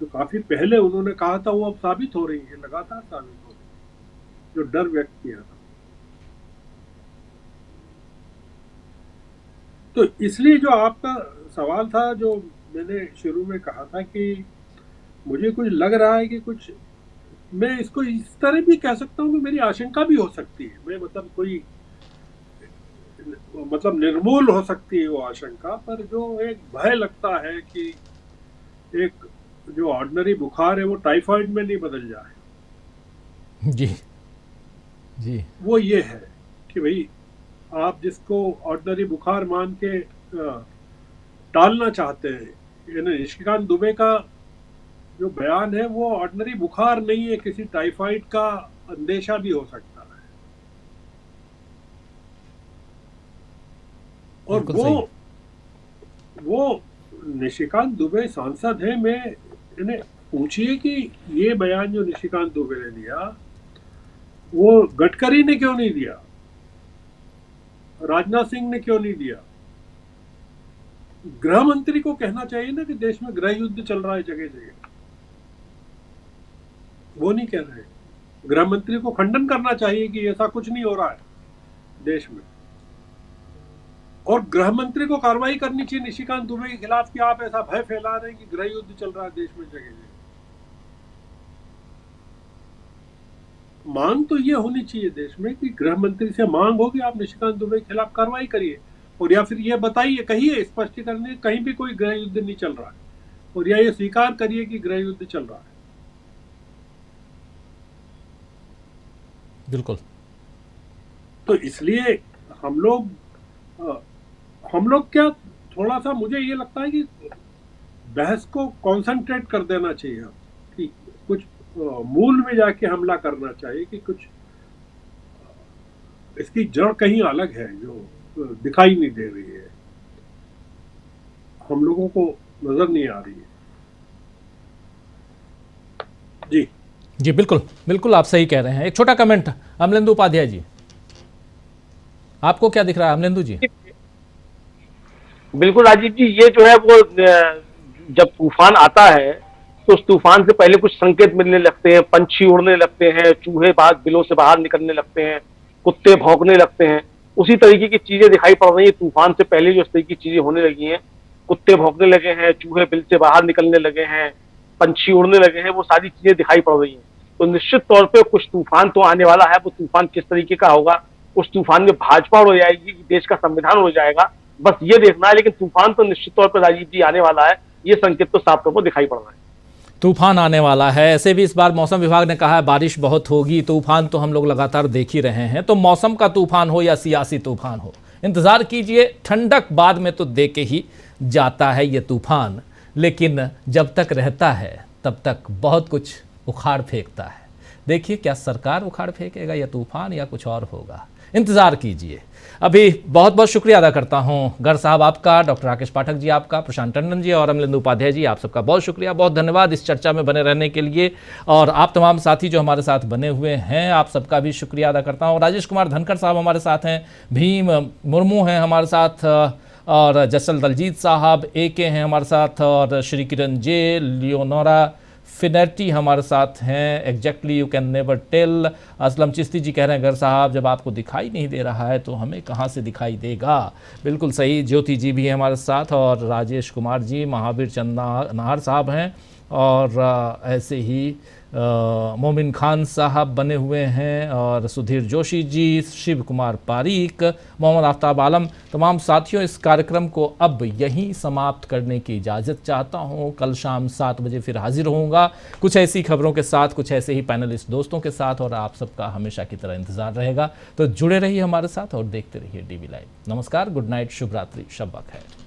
काफी पहले उन्होंने कहा था वो अब साबित हो रही है, लगातार साबित हो रही है, जो डर व्यक्त किया था। तो इसलिए जो आपका सवाल था, जो मैंने शुरू में कहा था कि मुझे कुछ लग रहा है कि कुछ, मैं इसको इस तरह भी कह सकता हूँ कि मेरी आशंका भी हो सकती है। मैं मतलब कोई मतलब निर्मूल हो सकती है वो आशंका, पर जो एक भय लगता है कि एक जो ऑर्डिनरी बुखार है वो टाइफाइड में नहीं बदल जाए।
जी जी, वो
ये है कि भाई आप जिसको ऑर्डिनरी बुखार मान के टालना चाहते हैं, यानी निशिकांत दुबे का जो बयान है वो ऑर्डिनरी बुखार नहीं है, किसी टाइफाइड का अंदेशा भी हो सकता है। और वो निशिकांत दुबे सांसद है। मैं इन्हें पूछिए कि ये बयान जो निशिकांत दुबे ने दिया वो गडकरी ने क्यों नहीं दिया, राजनाथ सिंह ने क्यों नहीं दिया? गृह मंत्री को कहना चाहिए ना कि देश में गृह युद्ध चल रहा है जगह जगह, वो नहीं कह रहे। गृह मंत्री को खंडन करना चाहिए कि ऐसा कुछ नहीं हो रहा है देश में, और गृह मंत्री को कार्रवाई करनी चाहिए निशिकांत दुबे के खिलाफ कि आप ऐसा भय फैला रहे हैं कि गृह युद्ध चल रहा है देश में जगह जगह। मांग तो ये होनी चाहिए देश में कि गृह मंत्री से मांग हो कि आप निशिकांत दुबे के खिलाफ कार्रवाई करिए, और या फिर ये बताइए, कहिए, स्पष्टीकरण, कहीं भी कोई गृह युद्ध नहीं चल रहा है, और या ये स्वीकार करिए कि गृह युद्ध चल रहा है।
बिल्कुल।
तो इसलिए हम लोग क्या, थोड़ा सा मुझे ये लगता है कि बहस को कंसंट्रेट कर देना चाहिए कि कुछ मूल में जाके हमला करना चाहिए कि कुछ इसकी जड़ कहीं अलग है जो दिखाई नहीं दे रही है, हम लोगों को नजर नहीं आ रही है। जी
जी, बिल्कुल बिल्कुल, आप सही कह रहे हैं। एक छोटा कमेंट अमलेंदु उपाध्याय जी, आपको क्या दिख रहा है? अमलेंदु जी।
बिल्कुल राजीव जी, ये जो है वो जब तूफान आता है तो उस तूफान से पहले कुछ संकेत मिलने लगते हैं, पंछी उड़ने लगते हैं, चूहे बिलों से बाहर निकलने लगते हैं, कुत्ते भौंकने लगते हैं। उसी तरीके की चीजें दिखाई पड़ रही है। तूफान से पहले जो इस तरह की चीजें होने लगी हैं, कुत्ते भौंकने लगे हैं, चूहे बिल से बाहर निकलने लगे हैं, पंछी उड़ने लगे हैं, वो सारी चीजें दिखाई पड़ रही हैं। तो निश्चित तौर पे कुछ तूफान तो आने वाला है। वो तूफान किस तरीके का होगा, उस तूफान में भाजपा उड़ जाएगी, देश का संविधान उड़ जाएगा, बस ये देखना है। लेकिन तूफान तो निश्चित तौर पर राजीव जी आने वाला है, ये संकेत तो साफ तौर पर दिखाई पड़ रहा है।
तूफान आने वाला है। ऐसे भी इस बार मौसम विभाग ने कहा है बारिश बहुत होगी। तूफान तो हम लोग लगातार देख ही रहे हैं। तो मौसम का तूफान हो या सियासी तूफान हो, इंतजार कीजिए। ठंडक बाद में तो दे के ही जाता है ये तूफान, लेकिन जब तक रहता है तब तक बहुत कुछ उखाड़ फेंकता है। देखिए क्या सरकार उखाड़ फेंकेगा या तूफान या कुछ और होगा, इंतजार कीजिए। अभी बहुत बहुत शुक्रिया अदा करता हूं गर साहब आपका, डॉक्टर राकेश पाठक जी आपका, प्रशांत टंडन जी और अमलेंदु उपाध्याय जी, आप सबका बहुत शुक्रिया, बहुत धन्यवाद इस चर्चा में बने रहने के लिए। और आप तमाम साथी जो हमारे साथ बने हुए हैं, आप सबका भी शुक्रिया अदा करता हूं। राजेश कुमार धनखड़ साहब हमारे साथ हैं, भीम मुर्मू हैं हमारे साथ, और जसल दलजीत साहब AK हैं हमारे साथ, और श्री किरण जे, लियोनोरा फिनर्टी हमारे साथ हैं। Exactly you can never tell. Aslam Chishti ji कह रहे हैं गर साहब जब आपको दिखाई नहीं दे रहा है तो हमें कहाँ से दिखाई देगा। बिल्कुल सही। ज्योति जी भी हैं हमारे साथ और राजेश कुमार जी, महावीर चंद नाहर साहब हैं और ऐसे ही मोमिन खान साहब बने हुए हैं और सुधीर जोशी जी, शिव कुमार पारीक, मोहम्मद आफ्ताब आलम। तमाम साथियों, इस कार्यक्रम को अब यहीं समाप्त करने की इजाज़त चाहता हूं। कल शाम 7 बजे फिर हाजिर होऊंगा कुछ ऐसी खबरों के साथ, कुछ ऐसे ही पैनलिस्ट दोस्तों के साथ, और आप सबका हमेशा की तरह इंतज़ार रहेगा। तो जुड़े रहिए हमारे साथ और देखते रहिए DV लाइव। नमस्कार, गुड नाइट, शुभ रात्रि, शब बखैर।